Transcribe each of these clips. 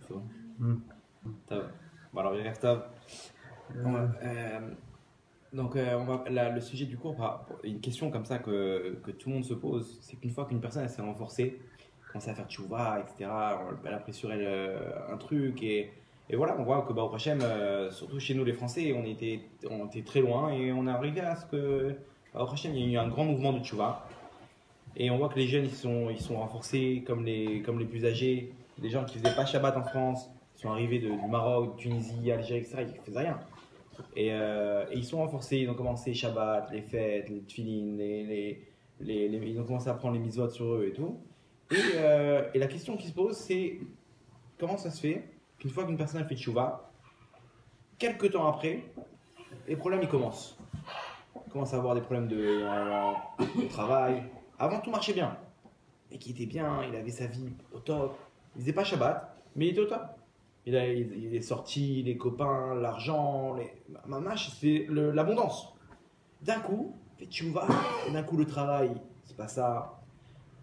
So. Mm. Top. Bon, alors, bref, top. Donc, le sujet du cours, une question comme ça que tout le monde se pose, c'est qu'une fois qu'une personne elle s'est renforcée, commence à faire tchouva, etc., elle a pris sur elle un truc, et voilà, on voit que au Hachem, surtout chez nous les Français, on était très loin, et on est arrivé à ce que, au Hachem, il y a eu un grand mouvement de tchouva, et on voit que les jeunes, ils sont renforcés, comme les plus âgés, des gens qui faisaient pas Shabbat en France, ils sont arrivés du Maroc, de Tunisie, Algérie, etc., ils faisaient rien. Et ils sont renforcés, ils ont commencé Shabbat, les fêtes, les tefilines, ils ont commencé à prendre les mitzvot sur eux et tout. Et la question qui se pose, c'est comment ça se fait qu'une fois qu'une personne a fait tchouva, quelques temps après, les problèmes ils commencent. Il commence à avoir des problèmes de travail. Avant tout marchait bien. Et qui était bien, il avait sa vie au top. Il faisait pas Shabbat, mais il était au top. Il est sorti, les copains, l'argent, mamache, c'est l'abondance. D'un coup, fait tchouva, et d'un coup le travail, c'est pas ça.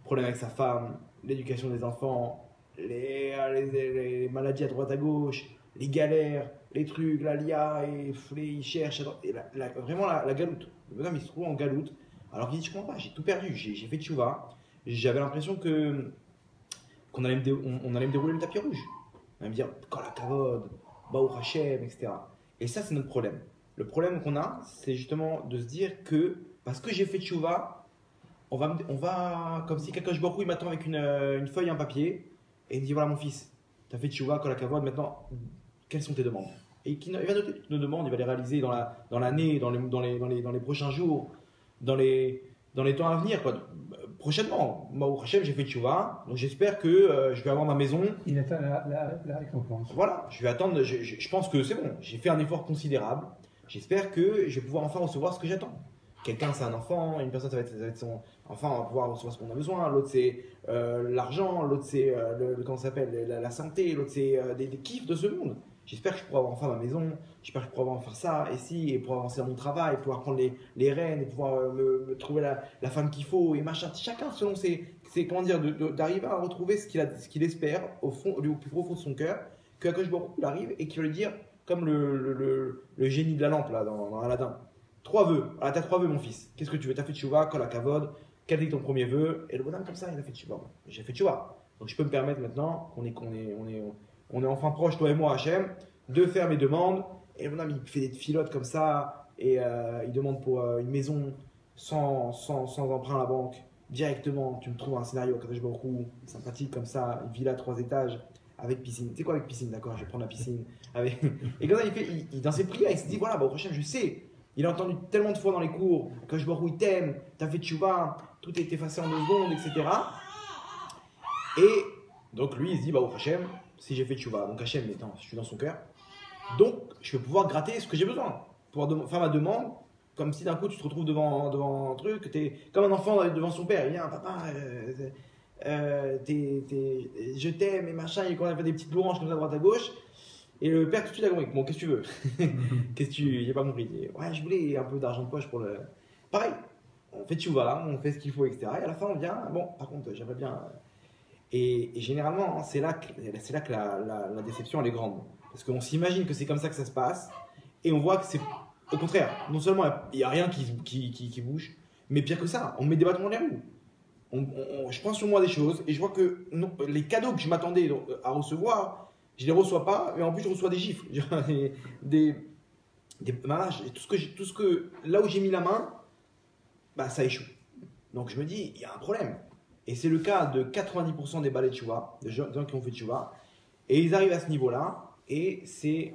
Problème avec sa femme, l'éducation des enfants, les maladies à droite à gauche, les galères, les trucs, la lia, il cherche, vraiment la galoute. Le bonhomme il se trouve en galoute, alors qu'il dit je comprends pas, j'ai tout perdu, j'ai fait tchouva, j'avais l'impression on allait me dérouler le tapis rouge. On allait me dire, quand la kavod, Baou Hachem, etc. Et ça, c'est notre problème. Le problème qu'on a, c'est justement de se dire que parce que j'ai fait tchouva, on va comme si quelqu'un il m'attend avec une feuille et un papier et il me dit voilà mon fils, tu as fait tchouva, quand la kavod, maintenant, quelles sont tes demandes? Et il va noter toutes nos demandes, il va les réaliser dans l'année, dans les prochains jours, dans les temps à venir. Quoi. Prochainement, moi au Hachem, j'ai fait tchouva, donc j'espère que je vais avoir ma maison. Il attend la récompense. Voilà, je vais attendre, je pense que c'est bon, j'ai fait un effort considérable, j'espère que je vais pouvoir enfin recevoir ce que j'attends. Quelqu'un c'est un enfant, une personne ça va être son enfant, on va pouvoir recevoir ce qu'on a besoin, l'autre c'est l'argent, l'autre c'est comment ça s'appelle, la santé, l'autre c'est des kiffs de ce monde. J'espère que je pourrai avoir enfin ma maison, j'espère que je pourrai avoir faire ça et pouvoir avancer dans mon travail, pouvoir prendre les rênes et pouvoir me trouver la femme qu'il faut et machin. Chacun selon comment dire, d'arriver à retrouver ce qu'il espère au plus profond de son cœur, que Akash Baruch il arrive et qu'il va lui dire, comme le génie de la lampe là, dans Aladdin. Trois vœux. Ah, t'as trois vœux, mon fils. Qu'est-ce que tu veux? T'as fait tchouva, kol hakavod. Quel est ton premier vœu? Et le bonhomme, comme ça, il a fait tchouva. J'ai fait tchouva. Donc je peux me permettre maintenant on est enfin proche, toi et moi, Hachem, de faire mes demandes. Et le bonhomme, il fait des filottes comme ça. Et il demande pour une maison sans emprunt à la banque. Directement, tu me trouves un scénario, Kadosh Baruch Hu, sympathique comme ça, une villa 3 étages. Avec piscine. Tu sais quoi avec piscine? D'accord, je vais prendre la piscine. Et comme ça, dans ses prières, il se dit voilà, au prochain, je sais. Il a entendu tellement de fois dans les cours que je vois où il t'aime, t'as fait tchouva, tout est effacé en 2 secondes, etc. Et donc lui, il se dit au Hachem, si j'ai fait tchouva, donc Hachem, maintenant, je suis dans son cœur, donc je vais pouvoir gratter ce que j'ai besoin. Pouvoir faire ma demande, comme si d'un coup tu te retrouves devant un truc, tu es comme un enfant devant son père. Il vient, papa, je t'aime et machin, et quand on a fait des petites louanges comme ça à droite à gauche. Et le père tout de suite a compris. Bon, qu'est-ce que tu veux? Qu'est-ce que tu. J'ai pas compris. Ouais, je voulais un peu d'argent de poche pour le. Pareil, on fait tchouva, on fait ce qu'il faut, etc. Et à la fin, on vient. Bon, par contre, j'aimerais bien. Et généralement, hein, c'est là que la déception elle est grande. Parce qu'on s'imagine que c'est comme ça que ça se passe. Et on voit que c'est. Au contraire, non seulement il n'y a rien qui bouge, mais pire que ça, on met des bâtons dans les roues. Je prends sur moi des choses et je vois que non, les cadeaux que je m'attendais à recevoir. Je ne les reçois pas, mais en plus je reçois des gifles. Tout ce que là où j'ai mis la main, bah, ça échoue. Donc je me dis, il y a un problème. Et c'est le cas de 90% des balais de tchouva, des gens qui ont fait tchouva. Et ils arrivent à ce niveau-là, et c'est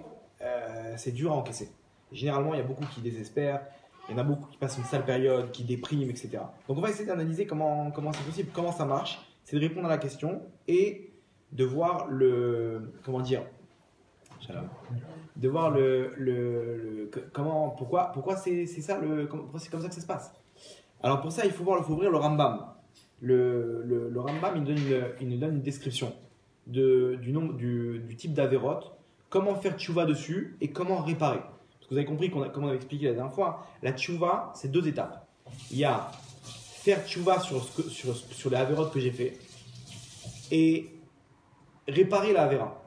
dur à encaisser. Généralement, il y a beaucoup qui désespèrent, il y en a beaucoup qui passent une sale période, qui dépriment, etc. Donc on va essayer d'analyser comment c'est possible, comment ça marche. C'est de répondre à la question et de voir pourquoi c'est ça, c'est comme ça que ça se passe. Alors pour ça, il faut ouvrir le Rambam. Le Rambam, il nous donne une description du type d'Averot, comment faire tchouva dessus et comment réparer. Parce que vous avez compris, comme on avait expliqué la dernière fois, la tchouva, c'est 2 étapes. Il y a faire tchouva sur les Averot que j'ai fait et réparer la Avera.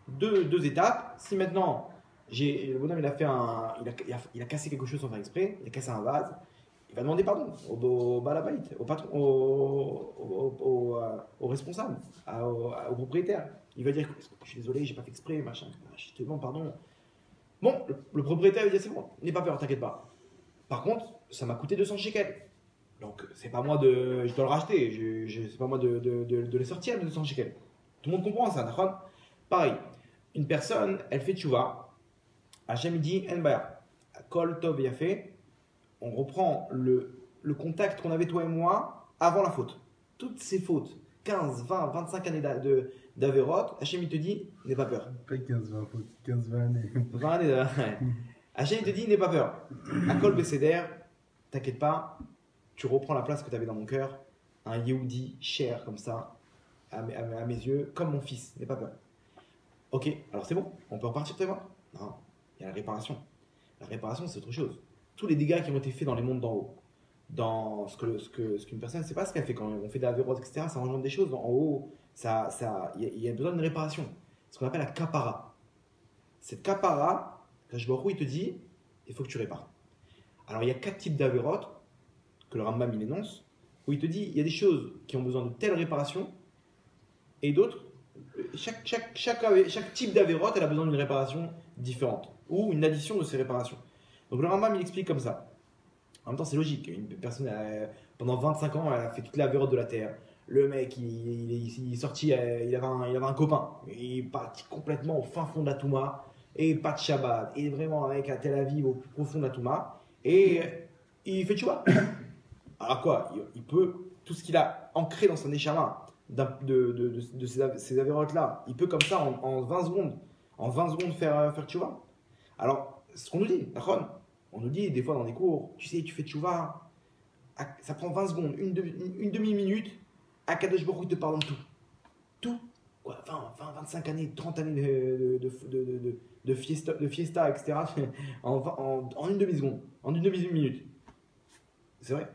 Deux étapes. Si maintenant, le bonhomme il a cassé quelque chose sans faire exprès, il a cassé un vase, il va demander pardon au balabait, au patron, au responsable, au propriétaire. Il va dire je suis désolé, j'ai pas fait exprès, machin, je te demande pardon. Bon, le propriétaire va dire c'est bon, n'aie pas peur, t'inquiète pas. Par contre, ça m'a coûté 200 shekels. Donc, c'est pas moi je dois le racheter, c'est pas moi de les sortir, les 200 shekels. Tout le monde comprend ça, d'accord? Pareil, une personne, elle fait tchouva, Hachem dit en baya, kol tov yafé, on reprend le contact qu'on avait toi et moi avant la faute. Toutes ces fautes, 15, 20, 25 années d'Averot, Hachem il te dit, n'aie pas peur. Pas 15, 20 fautes, 15, 20 années. 20 années, Hachem il te dit, n'aie pas peur. Akol Besséder, t'inquiète pas, tu reprends la place que tu avais dans mon cœur, un Yehudi cher comme ça, à mes yeux, comme mon fils, n'aie pas peur. Ok, alors c'est bon, on peut repartir toi et moi? Non, il y a la réparation. La réparation, c'est autre chose. Tous les dégâts qui ont été faits dans les mondes d'en haut, dans ce qu'une personne ne sait pas ce qu'elle fait quand on fait des avéros, etc., ça engendre des choses en haut, il y a besoin d'une réparation. Ce qu'on appelle la kapara. Cette kapara, Kadosh Baruch Hu, il te dit, il faut que tu répares. Alors il y a 4 types d'avéros que le Rambam il énonce, où il te dit, il y a des choses qui ont besoin de telle réparation, et d'autres, chaque type d'avérote, elle a besoin d'une réparation différente, ou une addition de ces réparations. Donc le Rambam, il explique comme ça. En même temps, c'est logique. Une personne, pendant 25 ans, elle a fait toutes les avérotes de la terre. Le mec, il est sorti, il avait un copain. Il est parti complètement au fin fond de la Touma, et pas de Shabbat, et vraiment avec à Tel Aviv, au plus profond de la Touma, et il fait tchouva. Alors quoi, il peut, tout ce qu'il a ancré dans son échama, de ces avérotes-là, il peut comme ça en 20 secondes faire tchouva. Alors, ce qu'on nous dit, on nous dit des fois dans des cours, tu sais, tu fais tchouva, ça prend 20 secondes, une demi-minute, Akadosh Baruch Hu te pardonne tout. Tout, quoi, 20, 25 années, 30 années de fiesta, etc. en une demi-seconde, en une demi-minute. C'est vrai,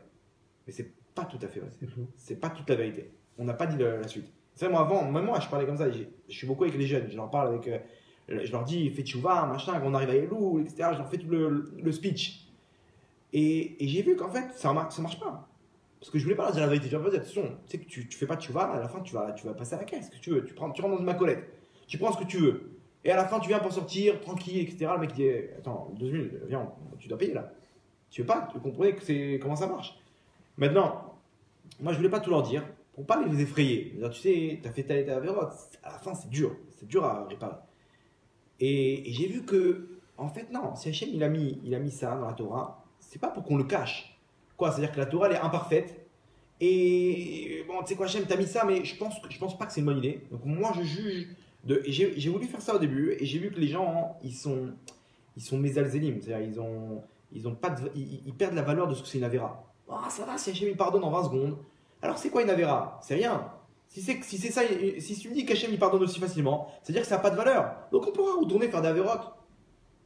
mais c'est pas tout à fait vrai. C'est pas toute la vérité. On n'a pas dit la suite. C'est vrai, moi avant, même moi je parlais comme ça, je suis beaucoup avec les jeunes, je leur parle avec, je leur dis fais tchouva, machin, quand on arrive à Elul, etc. Je leur fais tout le speech. Et j'ai vu qu'en fait ça marche pas. Parce que je voulais pas leur dire la vérité, je leur dire attention, tu sais que tu fais pas tchouva, à la fin tu vas passer à la caisse, ce que tu veux, tu rentres dans une macolette, tu prends ce que tu veux. Et à la fin tu viens pour sortir, tranquille, etc. Le mec dit attends, 2 minutes, viens, tu dois payer là. Tu veux pas, vous comprenez comment ça marche. Maintenant, moi je voulais pas tout leur dire, pour pas les effrayer. Dire, tu sais, t'as fait ta avérote, à la fin c'est dur à réparer. Et j'ai vu que, en fait non, si Hachem il a mis ça dans la Torah, c'est pas pour qu'on le cache. Quoi, c'est-à-dire que la Torah elle est imparfaite, et bon, tu sais quoi Hachem, t'as mis ça, mais je pense pas que c'est une bonne idée. Donc moi je juge, et j'ai voulu faire ça au début, et j'ai vu que les gens, ils sont mésalzélim, c'est-à-dire ils perdent la valeur de ce que c'est une avéra. Oh, ça va, si Hachem il pardonne en 20 secondes. Alors c'est quoi une avéra? C'est rien. Si c'est ça, si tu me dis qu'Hachem il pardonne aussi facilement, c'est-à-dire que ça n'a pas de valeur. Donc on pourra retourner faire des avérotes.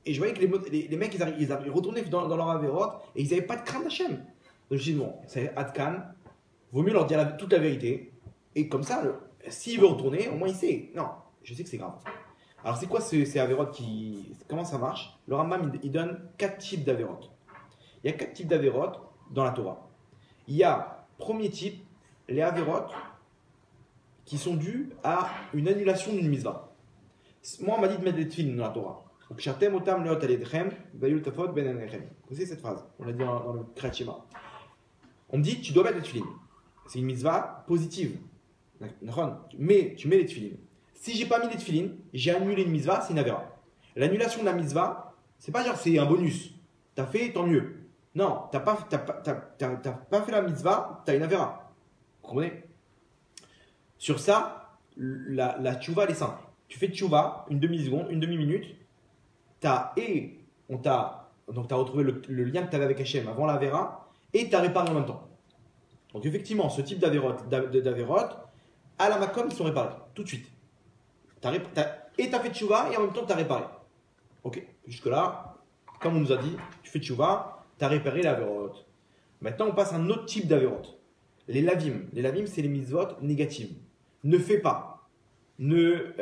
Et je voyais que les mecs ils retournaient dans leur avérote et ils n'avaient pas de crainte d'Hachem. Donc je me suis dit bon, c'est Adkan, vaut mieux leur dire toute la vérité. Et comme ça, s'il veut retourner, au moins il sait. Non, je sais que c'est grave. Alors c'est quoi ces avérotes comment ça marche? Le Rambam il donne 4 types d'avérotes. Il y a 4 types d'avérotes dans la Torah. Il y a, premier type, les avérotes qui sont dus à une annulation d'une mitzvah. Moi, on m'a dit de mettre des tefilin dans la Torah. Donc, Shatem otam leot aledchem, vayul tafot ben anechem. Vous connaissez cette phrase? On l'a dit dans le Kriyat Shema. On me dit, tu dois mettre des tefilin. C'est une mitzvah positive. Mais tu mets les tefilin. Si j'ai pas mis les tefilin, j'ai annulé une mitzvah, c'est une avéra. L'annulation de la mitzvah, c'est pas genre c'est un bonus. T'as fait, tant mieux. Non, t'as pas fait la mitzvah, t'as une avéra. Vous comprenez? Sur ça, la tchouva elle est simple. Tu fais tchouva, une demi-seconde, une demi-minute, donc t'as retrouvé le lien que tu avais avec Hachem avant l'avéra, et tu as réparé en même temps. Donc effectivement, ce type d'avérote, à la Makom, ils sont réparés, tout de suite. Et tu as fait tchouva, et en même temps tu as réparé. Ok, jusque-là, comme on nous a dit, tu fais tchouva, tu as réparé l'avérote. Maintenant, on passe à un autre type d'avérote. Les lavim. Les lavim, c'est les mitzvot négatives. Ne fais pas. ne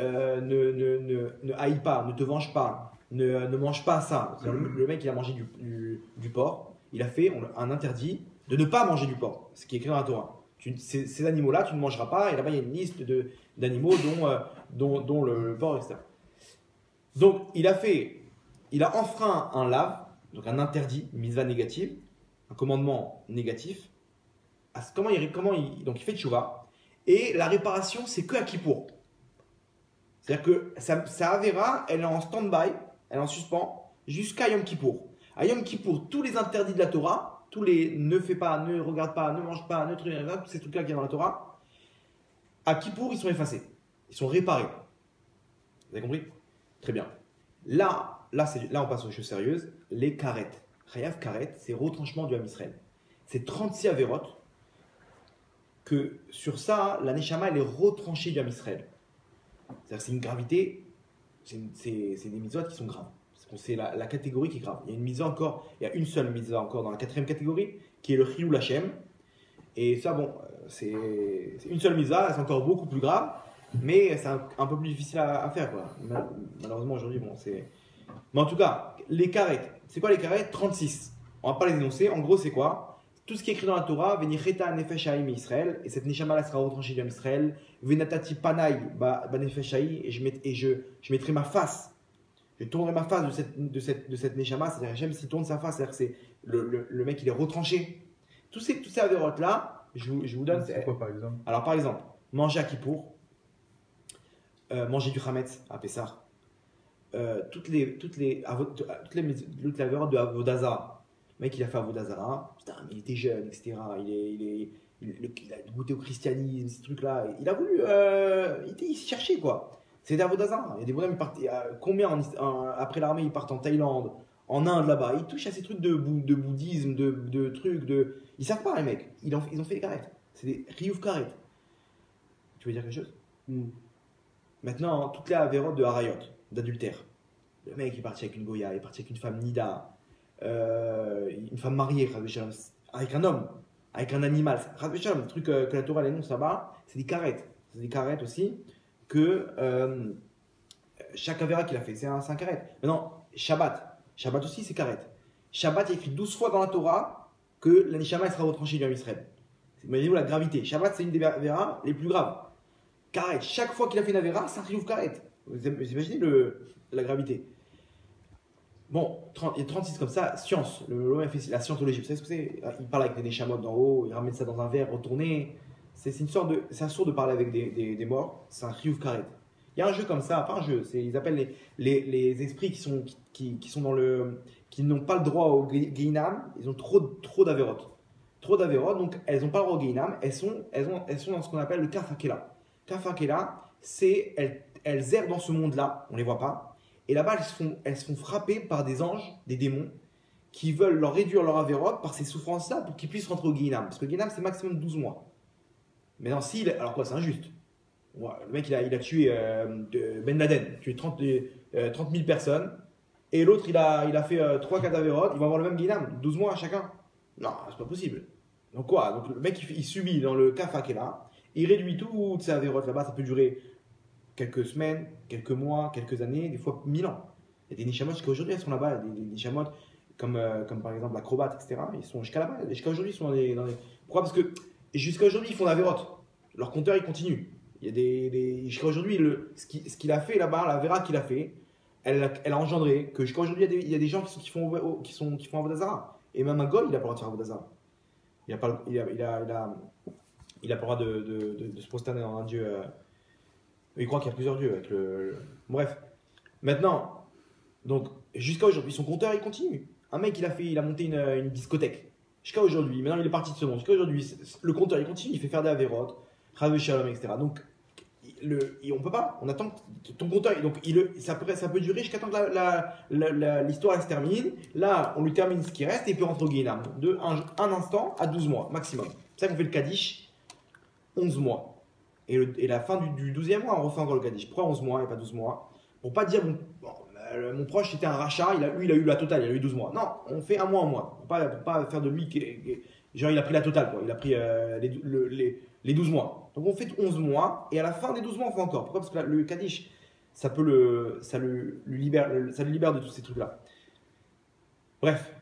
haïs pas, ne te venge pas, ne mange pas ça. Le mec, il a mangé du porc, il a fait un interdit de ne pas manger du porc, ce qui est écrit dans la Torah. Ces animaux-là, tu ne mangeras pas, et là-bas, il y a une liste d'animaux dont le porc, etc. Donc, il a enfreint un lave, donc un interdit, une mitzvah négative, un commandement négatif. Donc, il fait tchouva, et la réparation, c'est que à Kippour. C'est-à-dire que sa Avera, elle est en stand-by, elle est en suspens, jusqu'à Yom Kippour. À Yom Kippour, tous les interdits de la Torah, tous les ne fais pas, ne regarde pas, ne mange pas, tous ces trucs-là qu'il y a dans la Torah, à Kippour, ils sont effacés. Ils sont réparés. Vous avez compris? Très bien. Là, on passe aux choses sérieuses. Les karet. Chayav karet, c'est retranchement du Ham Israël. C'est 36 avérotes que sur ça, la Neshama, elle est retranchée du Ham Israël. C'est-à-dire que c'est une gravité, c'est des mitzvot qui sont graves. C'est la catégorie qui est grave. Il y a une mitzvah encore, il y a une seule mitzvah encore dans la 4e catégorie, qui est le Chiyul Hashem. Et ça, bon, c'est une seule mitzvah, c'est encore beaucoup plus grave, mais c'est un peu plus difficile à faire, quoi. Malheureusement, aujourd'hui, bon, c'est... Mais en tout cas, les karet, c'est quoi les karet? 36. On va pas les énoncer. En gros, c'est quoi? Tout ce qui est écrit dans la Torah, Venicheta nefesh haïm Israël, et cette neshama là sera retranchée du Israël. Venatati panai ba nefesh haïm, et je mettrai ma face, je tournerai ma face de cette neshama, c'est-à-dire Hachem s'il tourne sa face, c'est-à-dire que c'est le mec il est retranché. Tous ces avérotes là, je vous donne. C'est quoi par exemple? Alors par exemple, manger à Kippour, manger du Hametz à Pessah, toutes les avérotes de Avodazara. Le mec, il a fait Avodazara, putain, mais il était jeune, etc. Il a goûté au christianisme, ces trucs-là. Il a voulu. Il s'y cherchait, quoi. C'était Avodazara. Il y a des bonhommes, ils partent. Combien après l'armée, ils partent en Thaïlande, en Inde, là-bas. Ils touchent à ces trucs de bouddhisme, de trucs. Ils savent pas, les mecs. Ils ont fait des karet. C'est des riouf karet. Tu veux dire quelque chose? Maintenant, toutes les avérotes de harayot, d'adultère. Le mec, il est parti avec une goya, il est parti avec une femme nida. Une femme mariée, avec un homme, avec un animal, le truc que la Torah énonce là-bas, c'est des karet. C'est des karet aussi que chaque avéra qu'il a fait, c'est un karet. Maintenant, Shabbat aussi c'est karet. Shabbat, il y a écrit 12 fois dans la Torah que la Neshama sera retranchée du Ham Israël. Imaginez-vous la gravité. Shabbat, c'est une des avéras les plus graves. Karet, chaque fois qu'il a fait une avéra, c'est un riouf karet. Vous imaginez la gravité. Bon, il y a 36 comme ça, science, l'homme fait la scientologie, vous savez ce que c'est? Il parle avec des neshamot d'en haut, il ramène ça dans un verre retourné. C'est un sourd de parler avec des morts, c'est un riouf karet. Il y a un jeu comme ça, pas un jeu, ils appellent les esprits qui n'ont pas le droit au Geinam, ils ont trop d'avérotes. Trop d'avérotes, donc elles n'ont pas le droit au Geinam, elles sont dans ce qu'on appelle le Kafakela. Kafakela, c'est elles errent dans ce monde-là, on ne les voit pas. Et là-bas, elles se font frapper par des anges, des démons, qui veulent leur réduire leur avérote par ces souffrances-là pour qu'ils puissent rentrer au Guéhinam. Parce que le Guéhinam, c'est maximum 12 mois. Mais non, alors quoi, c'est injuste. Le mec, il a tué Ben Laden, tué 30 000 personnes. Et l'autre, il a fait 3-4 avérotes. Ils vont avoir le même Guéhinam, 12 mois chacun. Non, c'est pas possible. Donc quoi? Donc le mec, il subit dans le Kafa qui est là. Il réduit toutes ces avérotes là-bas. Ça peut durer quelques semaines, quelques mois, quelques années, des fois 1000 ans. Il y a des nishamot jusqu'à aujourd'hui, elles sont là-bas. Il y a des nishamot comme par exemple l'acrobate, etc. Ils sont jusqu'à là-bas. Jusqu'à aujourd'hui, ils sont dans les... Pourquoi? Parce que jusqu'à aujourd'hui, ils font la vérote. Leur compteur, il continue. Il y a jusqu'à aujourd'hui, ce qu'il a fait là-bas, la véra qu'il a fait, elle a engendré que jusqu'à aujourd'hui, il y a des gens qui font Avodazara. Et même un goy, il a pas le droit de faire Avodazara. Il a pas le droit de se prosterner dans un dieu. Il croit qu'il y a plusieurs dieux. Bref. Maintenant, donc, jusqu'à aujourd'hui, son compteur, il continue. Un mec, il a monté une discothèque. Jusqu'à aujourd'hui, maintenant il est parti de ce monde. Jusqu'à aujourd'hui, le compteur, il continue, il fait faire des avérotes, Chav Shalom, etc. Donc, on peut pas, on attend ton compteur. Donc, ça peut durer jusqu'à temps que l'histoire se termine. Là, on lui termine ce qui reste et il peut rentrer au Guéhinam. De un instant à 12 mois, maximum. C'est ça qu'on fait le Kaddish, 11 mois. Et la fin du 12e mois, on refait encore le Kaddish. Pourquoi 11 mois et pas 12 mois? Pour pas dire, mon proche c'était un rachat, il a eu la totale, il a eu 12 mois. Non, on fait un mois. Pour pas faire de lui, genre il a pris la totale, quoi. Il a pris les 12 mois. Donc on fait 11 mois, et à la fin des 12 mois, on fait encore. Pourquoi? Parce que le Kaddish, ça le libère de tous ces trucs-là. Bref,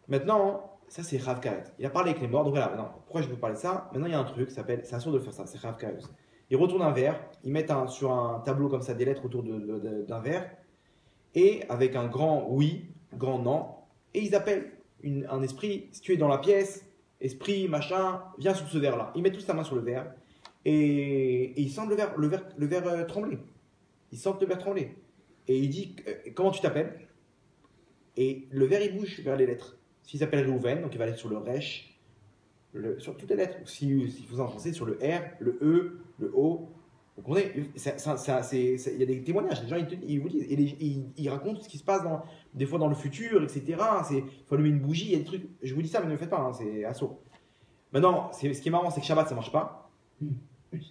maintenant, ça c'est Rav Karet. Il a parlé avec les morts, donc voilà, maintenant, pourquoi je veux parler de ça? Maintenant, il y a un truc, c'est assurd de faire ça, c'est Rav Karet. Ils retournent un verre, ils mettent sur un tableau comme ça des lettres autour d'un verre, et avec un grand oui, grand non, et ils appellent un esprit, si tu es dans la pièce, esprit, machin, viens sur ce verre-là. Ils mettent tous sa main sur le verre, et ils sentent le verre trembler. Ils sentent le verre trembler. Et il dit, comment tu t'appelles? Et le verre, il bouge vers les lettres. S'il s'appelle Reuven, donc il va aller sur le Resh, sur toutes les lettres. S'il faut en français, sur le R, le E, le O. Vous comprenez? Il y a des témoignages. Les gens, ils vous disent. Et ils racontent ce qui se passe des fois dans le futur, etc. Il faut allumer une bougie, il y a des trucs. Je vous dis ça, mais ne le faites pas, hein, c'est assaut. Maintenant, ce qui est marrant, c'est que Shabbat, ça ne marche pas.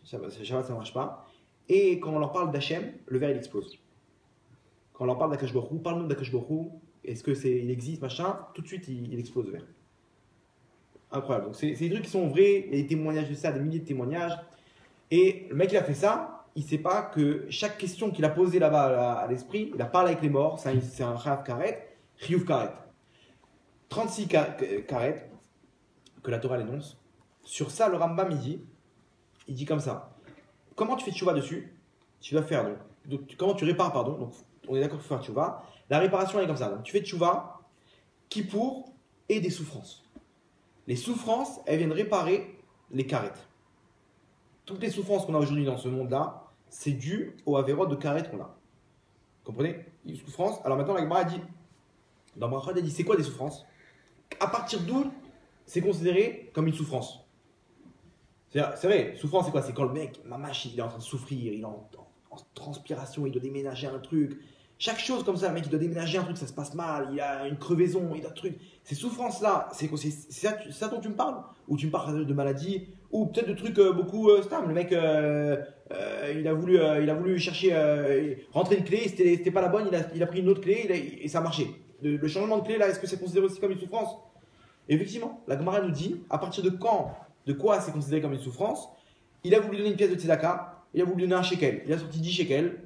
Shabbat, ça ne marche pas. Et quand on leur parle d'Hachem, le verre, il explose. Quand on leur parle d'Akash Baruch Hu, parle-nous d'Akash Baruch Hu, est-ce qu'il existe, machin, tout de suite, il explose le verre. Incroyable. Donc, c'est des trucs qui sont vrais, il y a des témoignages de ça, des milliers de témoignages. Et le mec, il a fait ça, il ne sait pas que chaque question qu'il a posée là-bas à l'esprit, il a parlé avec les morts, c'est un Rav Karet, Riyuv Karet. 36 Karet, que la Torah l'énonce. Sur ça, le Rambam, il dit comme ça. Comment tu fais tchouva dessus? Tu vas faire, comment tu répares, pardon. Donc, on est d'accord pour faire tchouva. La réparation est comme ça. Donc, tu fais tchouva, kippour et des souffrances. Les souffrances, elles viennent réparer les karet. Toutes les souffrances qu'on a aujourd'hui dans ce monde-là, c'est dû au avéroth de karet qu'on a. Vous comprenez? Les souffrances. Alors maintenant, la Gemara dit, dans Brachot, elle dit, c'est quoi des souffrances? À partir d'où c'est considéré comme une souffrance? C'est vrai, souffrance, c'est quoi? C'est quand le mec, mamache, il est en train de souffrir, il est en transpiration, il doit déménager un truc. Chaque chose comme ça, le mec, il doit déménager un truc, ça se passe mal, il a une crevaison, il a un truc. Ces souffrances-là, c'est ça dont tu me parles? Ou tu me parles de maladies? Ou peut-être de trucs beaucoup stables. Le mec, il a voulu chercher, rentrer une clé, c'était pas la bonne, il a pris une autre clé et ça a marché. Le changement de clé, là, est-ce que c'est considéré aussi comme une souffrance? Effectivement, la Gemara nous dit, à partir de quoi c'est considéré comme une souffrance? Il a voulu donner une pièce de tzedaka, il a voulu donner un shekel, il a sorti 10 shekels,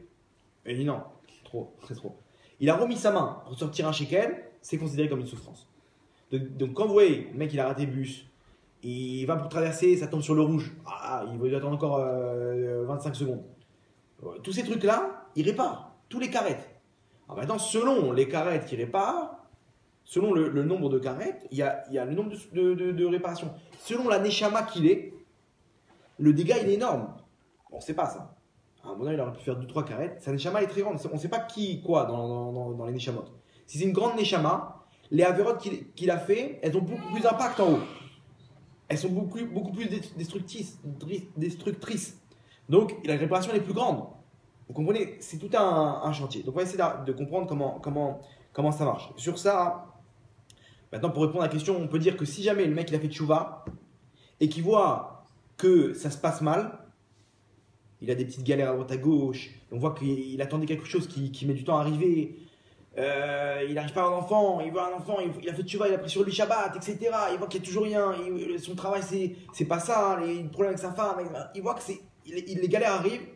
et il dit non, trop, c'est trop. Il a remis sa main pour sortir un shekel, c'est considéré comme une souffrance. Donc quand vous voyez, le mec il a raté le bus, il va pour traverser, ça tombe sur le rouge, il va lui attendre encore 25 secondes. Tous ces trucs-là, il répare, tous les carettes. Alors maintenant, selon les carettes qu'il répare, selon le nombre de carettes, il y a le nombre de réparations. Selon la neshama qu'il est, le dégât il est énorme. On ne sait pas ça. À un moment, il aurait pu faire 2-3 carettes. Sa neshama est très grande. On ne sait pas quoi dans les neshamot. Si c'est une grande neshama, les avérotes qu'il a fait, elles ont beaucoup plus d'impact en haut. Elles sont beaucoup plus destructrices. Donc la réparation elle est plus grande. Vous comprenez? C'est tout un chantier. Donc on va essayer de comprendre comment ça marche. Sur ça, maintenant pour répondre à la question, on peut dire que si jamais le mec il a fait tchouva et qu'il voit que ça se passe mal, il a des petites galères à droite à gauche, on voit qu'il attendait quelque chose qui met du temps à arriver, il n'arrive pas à avoir un enfant, il veut un enfant, il a fait tchouva, il a pris sur lui Shabbat, etc. Il voit qu'il n'y a toujours rien, son travail c'est pas ça, les problèmes avec sa femme, il voit que les galères arrivent,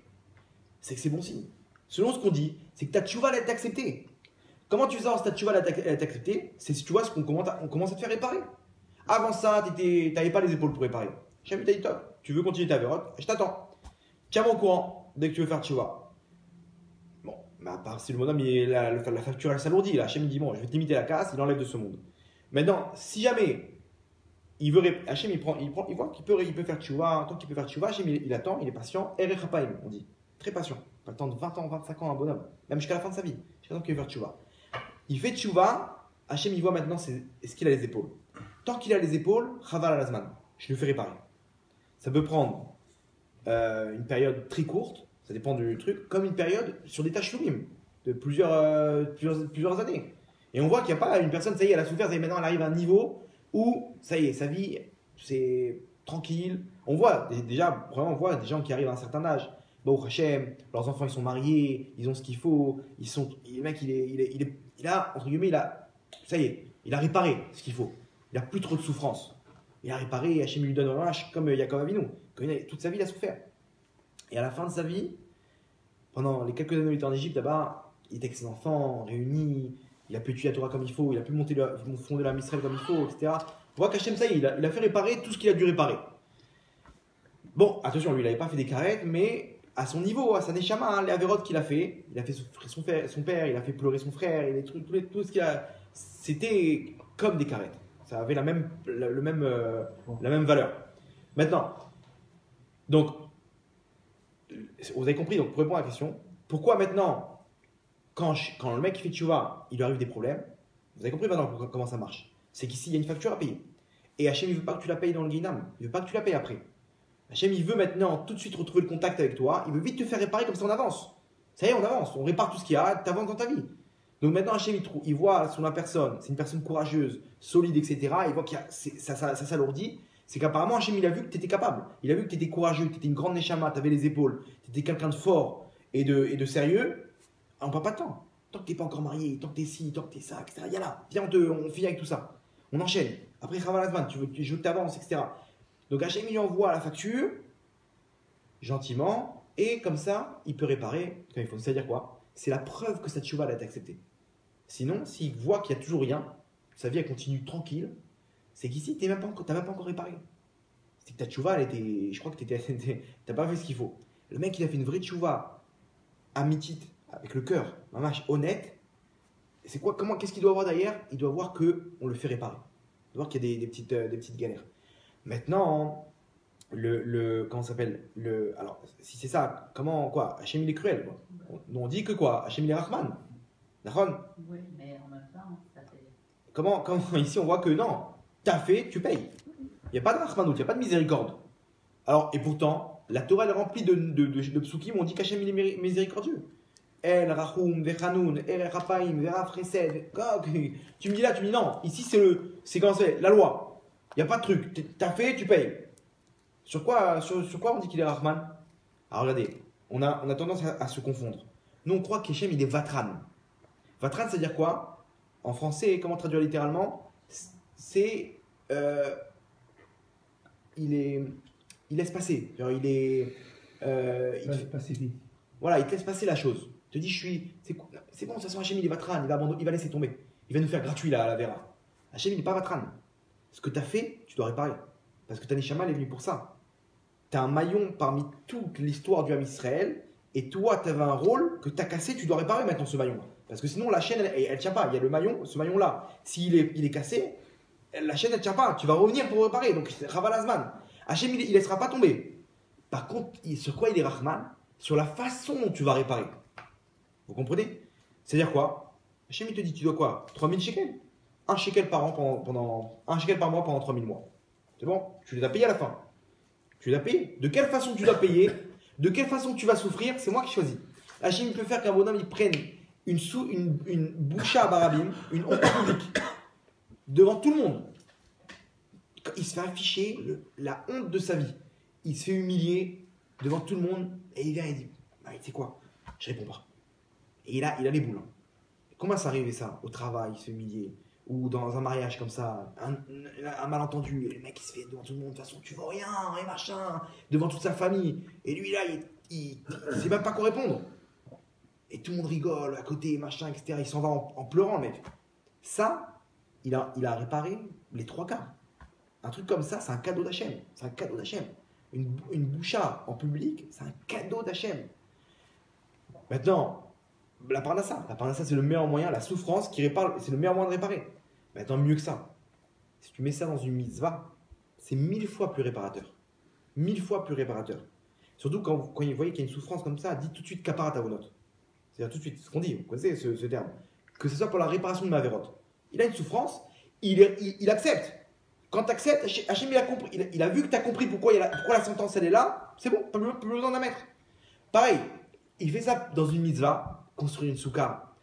c'est que c'est bon signe. Selon ce qu'on dit, c'est que ta tchouva elle est acceptée. Comment tu sais si ta tchouva elle est acceptée? C'est si tu vois qu'on commence à te faire réparer. Avant ça, tu n'avais pas les épaules pour réparer. Hachem t'a dit top, tu veux continuer ta vérote, je t'attends. Tiens-moi au courant dès que tu veux faire tchouva. Bon, mais à part si le bonhomme, la facture elle s'alourdit, là, Hachem dit bon, je vais te limiter la casse, il enlève de ce monde. Maintenant, si jamais il veut, Hachem il voit qu'il peut faire tchouva, tant qu'il peut faire tchouva, Hachem il attend, il est patient, Erechapaim, on dit, très patient. Il peut attendre 20 ans, 25 ans un bonhomme, même jusqu'à la fin de sa vie, jusqu'à temps qu'il veut faire tchouva. Il fait tchouva, Hachem il voit maintenant est-ce qu'il a les épaules. Tant qu'il a les épaules, Chaval al-Azman, je le fais réparer. Ça peut prendre une période très courte, ça dépend du truc, comme une période sur des tâches louim de plusieurs années. Et on voit qu'il n'y a pas une personne, ça y est, elle a souffert, ça y est, maintenant elle arrive à un niveau où, ça y est, sa vie, c'est tranquille. On voit déjà, vraiment, on voit des gens qui arrivent à un certain âge. Baruch Hashem, leurs enfants ils sont mariés, ils ont ce qu'il faut, le mec il a, entre guillemets, ça y est, il a réparé ce qu'il faut. Il n'a plus trop de souffrance. Il a réparé, Hachem lui donne un lâche comme Yaakov Avinu. Toute sa vie, il a souffert. Et à la fin de sa vie, pendant les quelques années où il était en Égypte, là-bas, il était avec ses enfants, réunis, il a pu étudier la Torah comme il faut, il a pu fonder la Israël comme il faut, etc. On voit qu'Hachem, ça y est, il a fait réparer tout ce qu'il a dû réparer. Bon, attention, lui, il n'avait pas fait des carrettes, mais à son niveau, à sa neshama, les avérotes qu'il a fait souffrir son père, il a fait pleurer son frère, et les trucs, tout ce qu'il a, c'était comme des carrettes. Ça avait la même valeur. Maintenant, donc, vous avez compris, donc pour répondre à la question, pourquoi maintenant, quand le mec fait tchouva, il lui arrive des problèmes, vous avez compris maintenant comment ça marche. C'est qu'ici, il y a une facture à payer. Et Hachem, il ne veut pas que tu la payes dans le Guinam, il ne veut pas que tu la payes après. Hachem, il veut maintenant tout de suite retrouver le contact avec toi, il veut vite te faire réparer comme ça on avance. Ça y est, on avance, on répare tout ce qu'il y a, tu avances dans ta vie. Donc maintenant, Hachem, il voit sur la personne, c'est une personne courageuse, solide, etc. Il voit que ça s'alourdit. C'est qu'apparemment, Hachem, il a vu que tu étais capable. Il a vu que tu étais courageux, que tu étais une grande neshama, tu avais les épaules, tu étais quelqu'un de fort et de sérieux. On ne perd pas de temps. Tant que tu n'es pas encore marié, tant que tu es ci, tant que tu es ça, etc. Il y a là, viens, on finit avec tout ça. On enchaîne. Après, Chavalazman, je veux que tu avances, etc. Donc Hachem, il lui envoie la facture, gentiment, et comme ça, il peut réparer quand il faut. C'est-à-dire quoi? C'est la preuve que cette tchouva a été acceptée. Sinon, s'il voit qu'il n'y a toujours rien, sa vie elle continue tranquille, c'est qu'ici, tu n'as même pas encore réparé. C'est que ta tchouva, je crois que tu n'as pas fait ce qu'il faut. Le mec, il a fait une vraie tchouva, amitite, avec le cœur, mamache, honnête. C'est quoi, qu'est-ce qu'il doit avoir derrière? Il doit voir qu'on le fait réparer. Il doit voir qu'il y a des petites galères. Maintenant, comment ça s'appelle? Alors, si c'est ça, quoi? Hachem, il est cruel, quoi. On dit que quoi? Hachem, il est Rahman. D'accord? Oui, mais en même temps, ça fait. Comment ici on voit que non, t'as fait, tu payes. Il n'y a pas de Rahmanout, il n'y a pas de miséricorde. Alors, et pourtant, la Torah elle est remplie de psukim où on dit qu'Hachem il est miséricordieux. El Rahum, Vechanoun, El Rapaim, Veraf Chesed. Tu me dis là, tu me dis non, ici c'est comment c'est, la loi. Il n'y a pas de truc, t'as fait, tu payes. Sur quoi on dit qu'il est Rahman? Alors regardez, on a tendance à se confondre. Nous on croit qu'Hachem il est Vatran. Vatran, c'est-à-dire quoi? En français, comment traduire littéralement? C'est. Il laisse passer. Genre, Pacifique. Voilà, il te laisse passer la chose. Il te dit, c'est bon, de toute façon, Hachem, il est Vatran. Il va laisser tomber. Il va nous faire gratuit la Vera. Hachem, il n'est pas Vatran. Ce que tu as fait, tu dois réparer. Parce que ta Neshama, elle est venue pour ça. Tu as un maillon parmi toute l'histoire du Ham Israël. Et toi, tu avais un rôle que tu as cassé, tu dois réparer maintenant ce maillon. Parce que sinon, la chaîne, elle tient pas. Il y a le maillon, ce maillon-là. S'il est cassé, la chaîne, elle tient pas. Tu vas revenir pour réparer. Donc, Ravalazman. Hachem, il laissera pas tomber. Par contre, sur quoi il est Rahman? Sur la façon dont tu vas réparer. Vous comprenez? C'est-à-dire quoi? Hachem, il te dit, tu dois quoi? 3000 shekels? 1 shekel par an 1 shekel par mois pendant 3000 mois. C'est bon? Tu les as payés à la fin. Tu les as payés. De quelle façon tu dois payer? De quelle façon tu vas souffrir? C'est moi qui choisis. Hachem peut faire qu'un bonhomme il prenne une boucha à barabim, une honte publique, devant tout le monde. Il se fait afficher la honte de sa vie. Il se fait humilier devant tout le monde et il vient et dit, tu sais quoi? Je réponds pas. Et il a les boules. Hein. Comment ça arrive ça? Au travail, il se fait humilier. Ou dans un mariage comme ça, un malentendu, et le mec il se fait devant tout le monde, de toute façon tu vaux rien, et machin, devant toute sa famille. Et lui là, il sait même pas quoi répondre. Et tout le monde rigole à côté, machin, etc. Il s'en va en pleurant, le mec. Ça, il a réparé les 3 quarts. Un truc comme ça, c'est un cadeau d'Hachem. C'est un cadeau d'Hachem. Une boucha en public, c'est un cadeau d'Hachem. Maintenant, la parnassa, c'est le meilleur moyen, la souffrance qui répare, c'est le meilleur moyen de réparer. Maintenant, mieux que ça. Si tu mets ça dans une mitzvah, c'est 1000 fois plus réparateur. 1000 fois plus réparateur. Surtout quand vous voyez qu'il y a une souffrance comme ça, dites tout de suite kaparat avonot. C'est-à-dire tout de suite, ce qu'on dit, vous connaissez ce terme. Que ce soit pour la réparation de ma vérote. Il a une souffrance, il accepte. Quand tu acceptes, Hachem il a compris, il a vu que tu as compris pourquoi la sentence elle est là, c'est bon, plus besoin d'en mettre. Pareil, il fait ça dans une mitzvah, construire une soukha,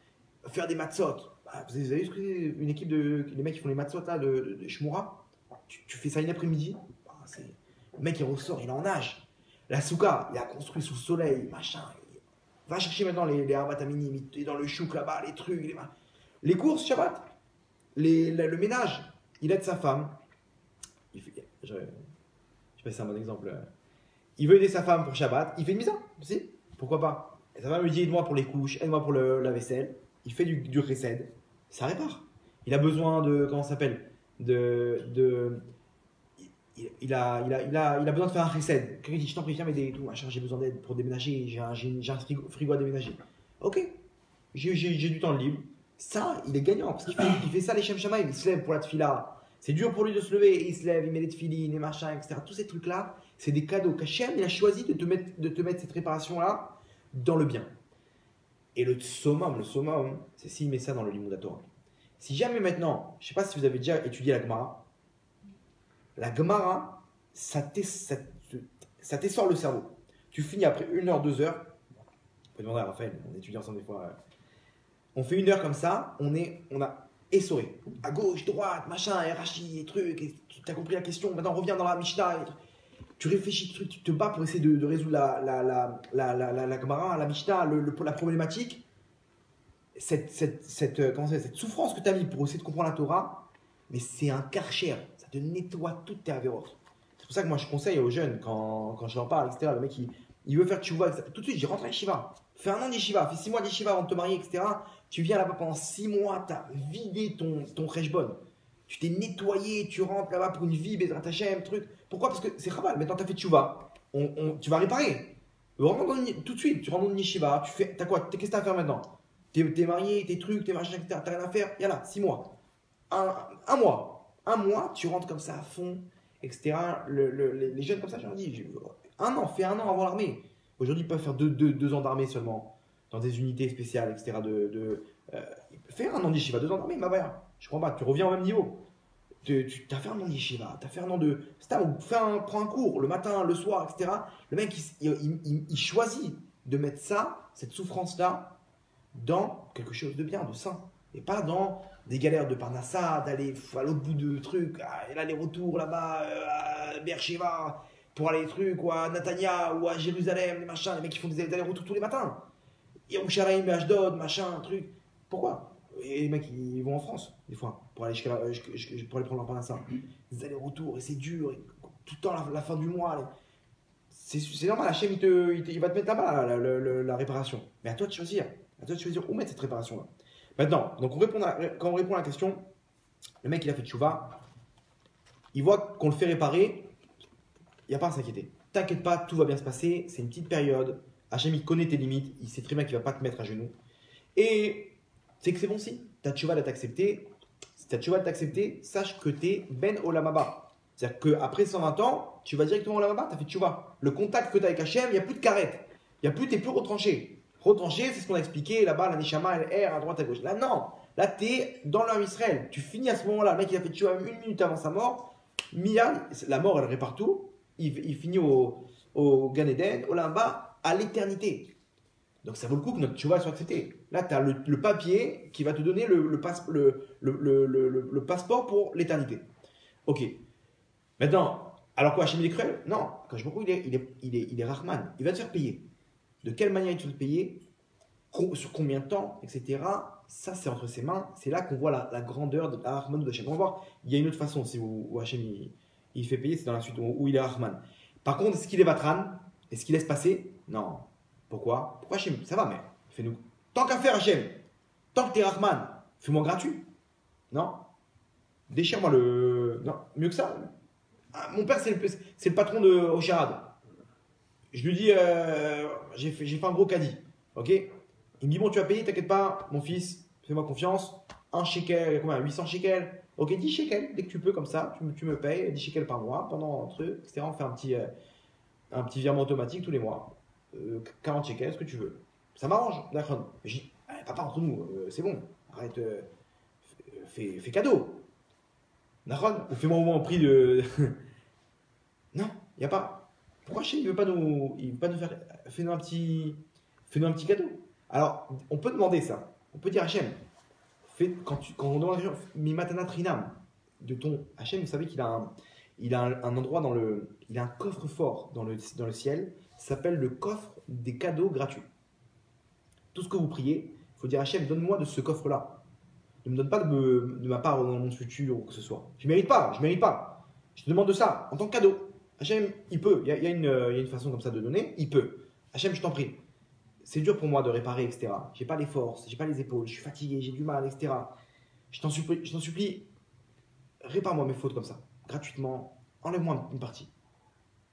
faire des matzot. Vous avez vu ce que c'est une équipe les mecs qui font les matzot là, de Shmura? Tu fais ça une après-midi, le mec il ressort, il est en nage. La soukha, il a construit sous le soleil, machin. Va chercher maintenant les arbataminim, dans le chouk là-bas, les trucs, les courses, Shabbat, le ménage. Il aide sa femme. Je sais pas si c'est un bon exemple. il veut aider sa femme pour Shabbat, il fait une misa, si, pourquoi pas. Et sa femme lui dit aide-moi pour les couches, aide-moi pour la vaisselle, il fait du chesed, ça répare. Il a besoin de, comment ça s'appelle, il a besoin de faire un chesed. Quelqu'un dit je t'en prie, viens m'aider et tout, machin, j'ai besoin d'aide pour déménager, j'ai un frigo à déménager. Ok, j'ai du temps libre. Ça, il est gagnant parce qu'il fait ça les Shem Shamaim, il se lève pour la tefila. C'est dur pour lui de se lever, il se lève, il met les tefilines, les machins, etc. Tous ces trucs-là, c'est des cadeaux qu'Hachem, il a choisi de te mettre cette réparation-là dans le bien. Et le summum, c'est s'il met ça dans le Limud Torah. Si jamais maintenant, je ne sais pas si vous avez déjà étudié la Gemara, ça t'essore le cerveau. Tu finis après 1 heure, 2 heures, on peut demander à Raphaël, on étudie ensemble des fois. On fait 1 heure comme ça, on a essoré. À gauche, droite, machin, Rashi, truc, et tu as compris la question, maintenant reviens dans la Mishnah. Tu réfléchis, tu te bats pour essayer de résoudre la Gemara, la Mishnah, la problématique. Cette souffrance que tu as mis pour essayer de comprendre la Torah, mais c'est un karcher, ça te nettoie toutes tes avérotes. C'est pour ça que moi je conseille aux jeunes, quand je leur parle, etc., le mec il veut faire tchouva, tout de suite je dis rentre à Yeshiva, fais 1 an d'Yeshiva, fais 6 mois d'Yeshiva avant de te marier, etc. Tu viens là-bas pendant 6 mois, tu as vidé ton cheshbon, tu t'es nettoyé, tu rentres là-bas pour une vie, Bezrat Hashem, truc. Pourquoi? Parce que c'est Chabal, maintenant tu as fait tchouva, tu vas réparer. Tout de suite, tu rentres dans une Yeshiva, t'as quoi? Qu'est-ce que tu as à faire maintenant? T'es marié, tes trucs, tes machins, etc. T'as rien à faire, y'a là, 6 mois. Un mois. Un mois, tu rentres comme ça à fond, etc. Les jeunes comme ça, je leur dis, fais 1 an avant l'armée. Aujourd'hui, ils peuvent faire 2 ans d'armée seulement, dans des unités spéciales, etc. Fais 1 an d'Yeshiva, 2 ans d'armée, bah voilà. Je comprends pas, tu reviens au même niveau. Tu as fait 1 an d'Yeshiva, tu as fait 1 an de. Prends un cours, le matin, le soir, etc. Le mec, il choisit de mettre ça, cette souffrance-là, dans quelque chose de bien, de sain. Et pas dans des galères de Parnassa, d'aller à l'autre bout de trucs, et l'aller-retour là-bas, à Beersheba, pour aller trucs, ou à Natania, ou à Jérusalem, les machins, les mecs qui font des allers-retours tous les matins. Yerushalayim, Ashdod, machin, truc. Pourquoi? Et les mecs, ils vont en France, des fois, pour aller pour aller prendre leur Parnassa. Des allers-retours, et c'est dur, et tout le temps, la fin du mois. C'est normal, Hachem, il va te mettre là-bas, la réparation. Mais à toi de choisir. À toi de choisir où mettre cette réparation-là. Maintenant, donc quand on répond à la question, le mec il a fait tchouva, il voit qu'on le fait réparer, il n'y a pas à s'inquiéter. T'inquiète pas, tout va bien se passer, c'est une petite période. Hachem il connaît tes limites, il sait très bien qu'il ne va pas te mettre à genoux. Et c'est que c'est bon si, ta tchouva va t'accepter. Si ta tchouva va t'accepter, sache que tu es ben olamaba. C'est-à-dire qu'après 120 ans, tu vas directement au olamaba, tu as fait tchouva. Le contact que tu as avec Hachem, il n'y a plus de carrette, tu n'es plus retranché. Retranché, c'est ce qu'on a expliqué là-bas, la Neshama, elle erre à droite, à gauche. Là, non. Là, tu es dans l'homme Israël. Tu finis à ce moment-là. Le mec, il a fait tchouva 1 minute avant sa mort. La mort, elle répare tout. Il finit au Gan Eden, au Limba, à l'éternité. Donc, ça vaut le coup que notre tchouva soit acceptée. Là, tu as le papier qui va te donner le passeport pour l'éternité. Ok. Maintenant, alors quoi, Hachem, il est cruel? Non. Quand je me trouve, il est Rahman. Il va te faire payer. De quelle manière il te fait payer, sur combien de temps, etc. Ça, c'est entre ses mains. C'est là qu'on voit la grandeur de Rahman de Hachem. On va voir, il y a une autre façon aussi où Hachem il fait payer, c'est dans la suite où il est Rahman. Par contre, est-ce qu'il est Vatran? Est-ce qu'il laisse passer? Non. Pourquoi Hachem? Ça va, mais fais-nous. Tant qu'à faire, Hachem, tant que tu es Rahman, fais-moi gratuit. Non. Déchire-moi le. Non, mieux que ça. Ah, mon père, c'est le patron de Ocharad. Je lui dis, j'ai fait un gros caddie, ok? Il me dit, bon, tu vas payer, t'inquiète pas, mon fils, fais-moi confiance. 1 shekel, combien? 800 shekels. Ok, 10 shekels, dès que tu peux, comme ça, tu me payes 10 shekels par mois pendant un truc, etc. On fait un petit virement automatique tous les mois. 40 shekels, ce que tu veux. Ça m'arrange, d'accord. Je dis, papa, entre nous, c'est bon, arrête, fais cadeau. D'accord? Ou fais-moi au moins un prix de. Non, il n'y a pas. Pourquoi Hachem, il veut pas nous faire. Fais-nous un petit cadeau. Alors, on peut demander ça. On peut dire Hachem, quand on demande Hachem, Mimatana Trinam, de ton Hachem, vous savez qu'il a un endroit il a un coffre-fort dans le ciel, ça s'appelle le coffre des cadeaux gratuits. Tout ce que vous priez, il faut dire Hachem, donne-moi de ce coffre-là. Ne me donne pas de ma part dans le monde futur ou que ce soit. Je ne mérite pas. Je te demande de ça en tant que cadeau. Hachem, il peut. Il y a une façon comme ça de donner. Il peut. Hachem, je t'en prie. C'est dur pour moi de réparer, etc. J'ai pas les forces, j'ai pas les épaules, je suis fatigué, j'ai du mal, etc. Je t'en supplie, répare-moi mes fautes comme ça, gratuitement. Enlève-moi une partie.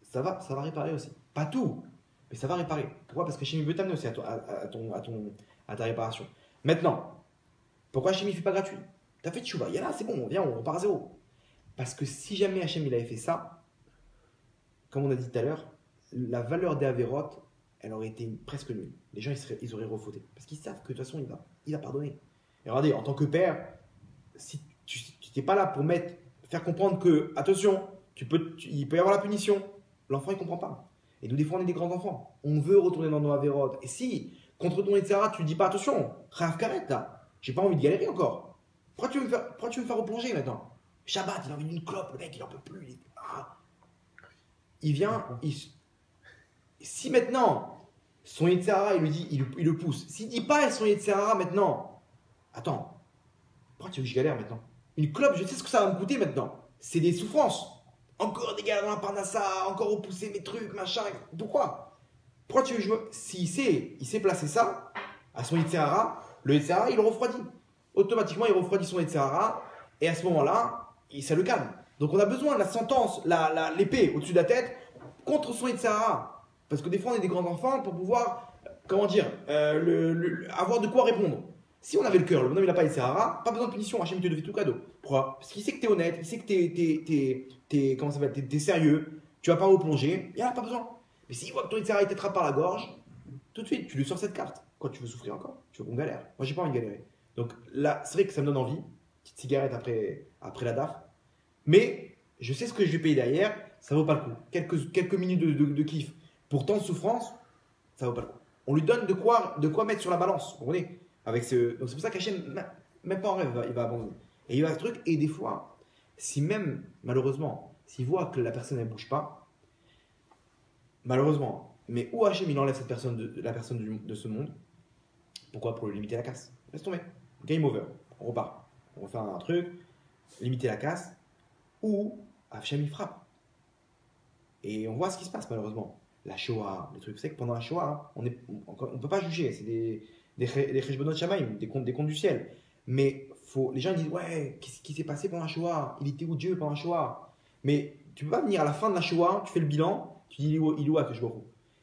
Ça va réparer aussi. Pas tout, mais ça va réparer. Pourquoi? Parce que Hachem veut t'amener aussi à ta réparation. Maintenant, pourquoi Hachem ne fait pas gratuit? T'as fait tchouva, là, c'est bon, viens, on part à zéro. Parce que si jamais Hachem il avait fait ça, comme on a dit tout à l'heure, la valeur des Averot, elle aurait été presque nulle. Les gens ils auraient refauté. Parce qu'ils savent que de toute façon il va pardonner. Et regardez, en tant que père, si tu n'es pas là pour faire comprendre que, attention, il peut y avoir la punition, l'enfant il ne comprend pas. Et nous, des fois, on est des grands enfants. On veut retourner dans nos Averot. Et si, contre ton Etc., tu ne dis pas, attention, Rav Karet, là, j'ai pas envie de galérer encore. Pourquoi tu veux me faire replonger maintenant? Shabbat, il a envie d'une clope, le mec, il n'en peut plus. Il vient, si maintenant, son Yetzirah, il lui dit, il le pousse. S'il ne dit pas son Yetzirah maintenant, attends, pourquoi tu veux que je galère maintenant? Une clope, je sais ce que ça va me coûter maintenant. C'est des souffrances. Encore des galères dans la parnassa, encore repousser mes trucs, machin. Pourquoi tu veux que je me. S'il sait placer ça, à son Yetzirah, le Yetzirah, il le refroidit. Automatiquement, il refroidit son Yetzirah, et à ce moment-là, ça le calme. Donc on a besoin de la sentence, l'épée au-dessus de la tête, contre son Yetzirah. Parce que des fois, on est des grands enfants pour pouvoir, comment dire, avoir de quoi répondre. Si on avait le cœur, le bonhomme il n'a pas Yetzirah, pas besoin de punition, Hachem te fait tout cadeau. Pourquoi? Parce qu'il sait que tu es honnête, il sait que comment ça s'appelle, t'es sérieux, tu vas pas replonger, il n'y a pas besoin. Mais s'il voit que ton Yetzirah il t'attrape par la gorge, tout de suite, tu lui sors cette carte. Quoi, tu veux souffrir encore? Tu veux qu'on galère? Moi, j'ai pas envie de galérer. Donc là, c'est vrai que ça me donne envie, petite cigarette après la DAF, mais je sais ce que je vais payer derrière, ça vaut pas le coup. Quelques minutes de kiff pour tant de souffrance, ça vaut pas le coup. On lui donne de quoi mettre sur la balance, vous comprenez? Donc c'est pour ça qu'Hachem, même pas en rêve, il va abandonner. Et il va ce truc, et des fois, si même, malheureusement, s'il voit que la personne ne bouge pas, malheureusement, mais où Hachem il enlève la personne de ce monde, pourquoi? Pour lui limiter la casse. Laisse tomber. Game over. On repart. On refait un truc, limiter la casse, ou Hachem il frappe. Et on voit ce qui se passe malheureusement. La Shoah, les trucs. Vous savez que pendant la Shoah, on ne peut pas juger. C'est des Cheshbonot Shamaim, des comptes du ciel. Mais les gens ils disent ouais, qu'est-ce qui s'est passé pendant la Shoah? Il était où Dieu pendant la Shoah? Mais tu ne peux pas venir à la fin de la Shoah, tu fais le bilan, tu dis il est où Akash Baruch Hu?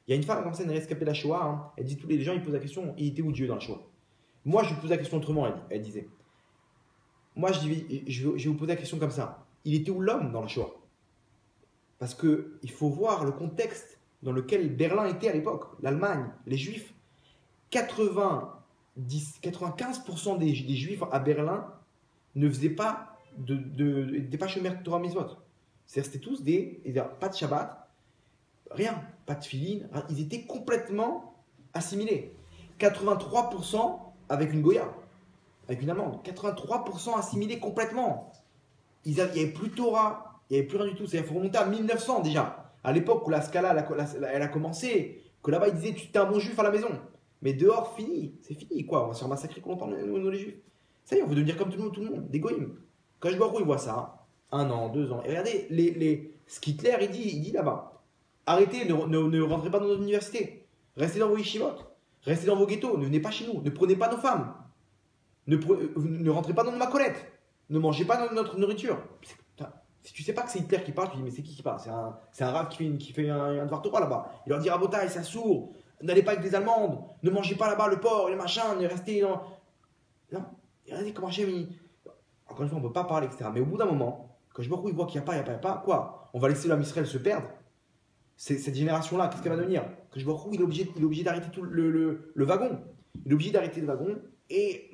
Il y a une femme comme ça, une rescapée de la Shoah. Hein, elle dit tous les gens ils posent la question il était où Dieu dans la Shoah? Moi je lui pose la question autrement, elle disait. Moi je vais vous poser la question comme ça. Il était où l'homme dans la Shoah? Parce qu'il faut voir le contexte dans lequel Berlin était à l'époque, l'Allemagne, les Juifs. 95% des Juifs à Berlin ne faisaient pas n'étaient pas chômeurs de Torah Mitzvot. C'est-à-dire c'était tous pas de Shabbat, rien, pas de filin, ils étaient complètement assimilés. 83% avec une Goya, avec une Allemande. 83% assimilés complètement. Il n'y avait plus Torah, il n'y avait plus rien du tout. C'est-à-dire qu'il faut remonter à 1900 déjà. À l'époque où la Scala elle a commencé, que là-bas ils disaient tu es un bon juif à la maison. Mais dehors, fini, c'est fini quoi. On va se faire massacrer longtemps, nous les juifs. Ça y est, on veut devenir comme tout le monde, des goïms. Quand je vois il voit ça, 1 an, 2 ans. Et regardez, ce qu'Hitler il dit là-bas. Arrêtez, ne rentrez pas dans nos universités. Restez dans vos yeshivot. Restez dans vos ghettos. Ne venez pas chez nous. Ne prenez pas nos femmes. Ne rentrez pas dans nos macolettes. Ne mangez pas notre nourriture. Si tu sais pas que c'est Hitler qui parle, tu dis mais c'est qui parle? C'est un rave qui fait un devoir Torah là-bas. Il leur dit Rabotai, c'est sourd. N'allez pas avec des Allemandes. Ne mangez pas là-bas le porc, les machins. Ne restez dans. Non. Regardez comment Hachem. Encore une fois, on ne peut pas parler, etc. Mais au bout d'un moment, quand je vois qu'il n'y a pas, quoi? On va laisser l'homme Israël se perdre. Cette génération-là, qu'est-ce qu'elle va devenir? Quand je vois il est obligé d'arrêter tout le wagon. Il est obligé d'arrêter le wagon. Et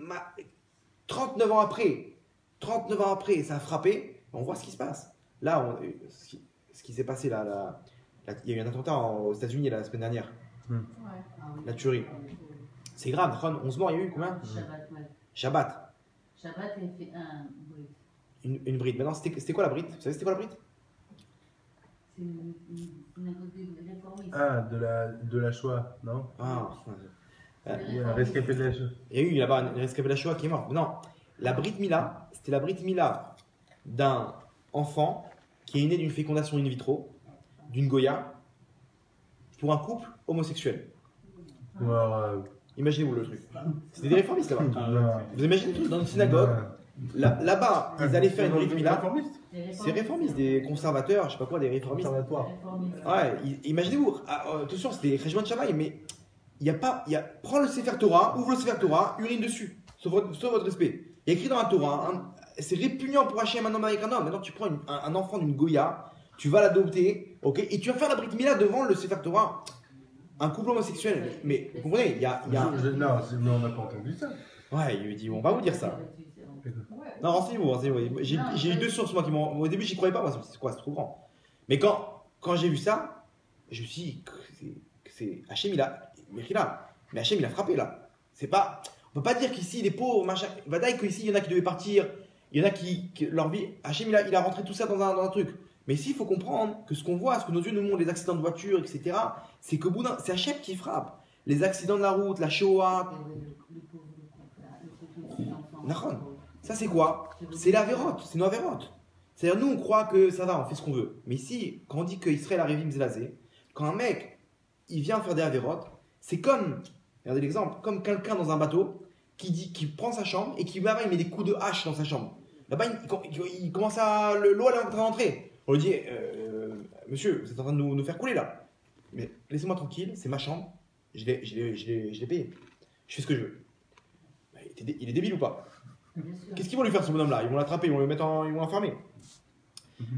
39 ans après, ça a frappé. On voit ce qui se passe. Là, ce qui s'est passé, là, il y a eu un attentat aux États-Unis la semaine dernière. Ouais. La tuerie. C'est grave, 11 morts, il y a eu combien? Shabbat, ouais. Shabbat. Shabbat, il fait un bruit. Une bride. Maintenant, c'était quoi la bride? Vous savez c'était quoi la bride? C'est une réformiste. Ah, de la Shoah, non? Ah, Il y a un rescapé de la Shoah. il y a eu là-bas un rescapé de la Shoah qui est mort. Non, la Brit Mila, c'était la Brit Mila d'un enfant qui est né d'une fécondation in vitro d'une Goya pour un couple homosexuel. Imaginez-vous le truc. C'était des réformistes là-bas. Vous imaginez le truc dans une synagogue. Là-bas, ils allaient faire une brit mila. C'est réformistes, des conservateurs, je sais pas quoi, des réformistes. Ouais, imaginez-vous, attention, c'était Rejman Shamaï, mais il n'y a pas. Prends le Sefer Torah, ouvre le Sefer Torah, urine dessus, sauf votre respect. Il y a écrit dans la Torah, c'est répugnant pour Hachem un homme avec un homme. Maintenant, tu prends un enfant d'une Goya, tu vas l'adopter, ok, et tu vas faire la brit mila devant le Sefer Torah. Un couple homosexuel, mais vous comprenez, il y a. Non, mais on n'a pas entendu ça. Ouais, il lui dit, on va vous dire ça. Non, renseignez-vous. J'ai eu deux sources, moi, qui m'ont. Au début, j'y croyais pas, moi, c'est quoi, c'est trop grand. Mais quand j'ai vu ça, je me suis dit que c'est. Hachem, il a. Mais Hachem, il a frappé, là. C'est pas. On peut pas dire qu'ici, les pauvres, machin. Vadaï, qu'ici, il y en a qui devaient partir. Il y en a qui leur vie. Hachem, il a rentré tout ça dans un truc. Mais ici, il faut comprendre que ce qu'on voit, ce que nos yeux nous montrent, les accidents de voiture, etc., c'est qu'au bout d'un. C'est Hachem qui frappe. Les accidents de la route, la Shoah. Ça, c'est quoi? C'est la vérote, c'est nos vérotes. C'est-à-dire, nous, on croit que ça va, on fait ce qu'on veut. Mais ici, quand on dit qu'Israël arrive Mzlazé, quand un mec, il vient faire des avérotes, c'est comme, regardez l'exemple, comme quelqu'un dans un bateau qui prend sa chambre et qui là-bas, il met des coups de hache dans sa chambre. Là-bas, il commence à. L'eau, elle est en train d'entrer. On lui dit, monsieur, vous êtes en train de nous faire couler là. Mais laissez-moi tranquille, c'est ma chambre, je l'ai payé. Je fais ce que je veux. Il est débile ou pas? Qu'est-ce qu'ils vont lui faire ce bonhomme-là? Ils vont l'attraper, ils vont l'enfermer.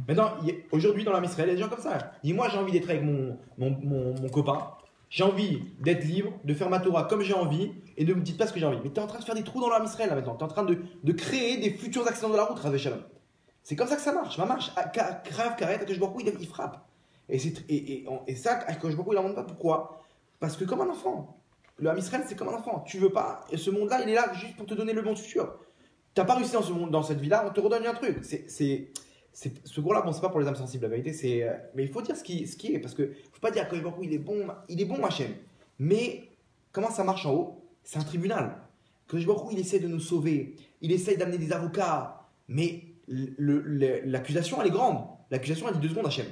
Maintenant, aujourd'hui dans la Israël, il y a des gens comme ça. Dis moi j'ai envie d'être avec mon copain, j'ai envie d'être libre, de faire ma Torah comme j'ai envie et de me dire pas ce que j'ai envie. Mais tu es en train de faire des trous dans la Israël là maintenant. Tu es en train de créer des futurs accidents de la route, Rav Shalom. C'est comme ça que ça marche. Ça marche. Grave, carré, Akash Baruch Hu, il frappe. Et ça, Akash Baruch Hu, il n'en demande pas pourquoi. Parce que comme un enfant. Le Ham Israël, c'est comme un enfant. Tu veux pas. Et ce monde-là, il est là juste pour te donner le bon futur. T'as pas réussi dans ce monde, dans cette vie-là, on te redonne un truc. Ce gros-là, bon, c'est pas pour les âmes sensibles, la vérité. Mais il faut dire ce qui est, parce que faut pas dire que il est bon, Hachem. Mais comment ça marche en haut? C'est un tribunal. Que il essaie de nous sauver, il essaie d'amener des avocats, mais l'accusation, elle est grande. L'accusation, elle dit 2 secondes, Hachem.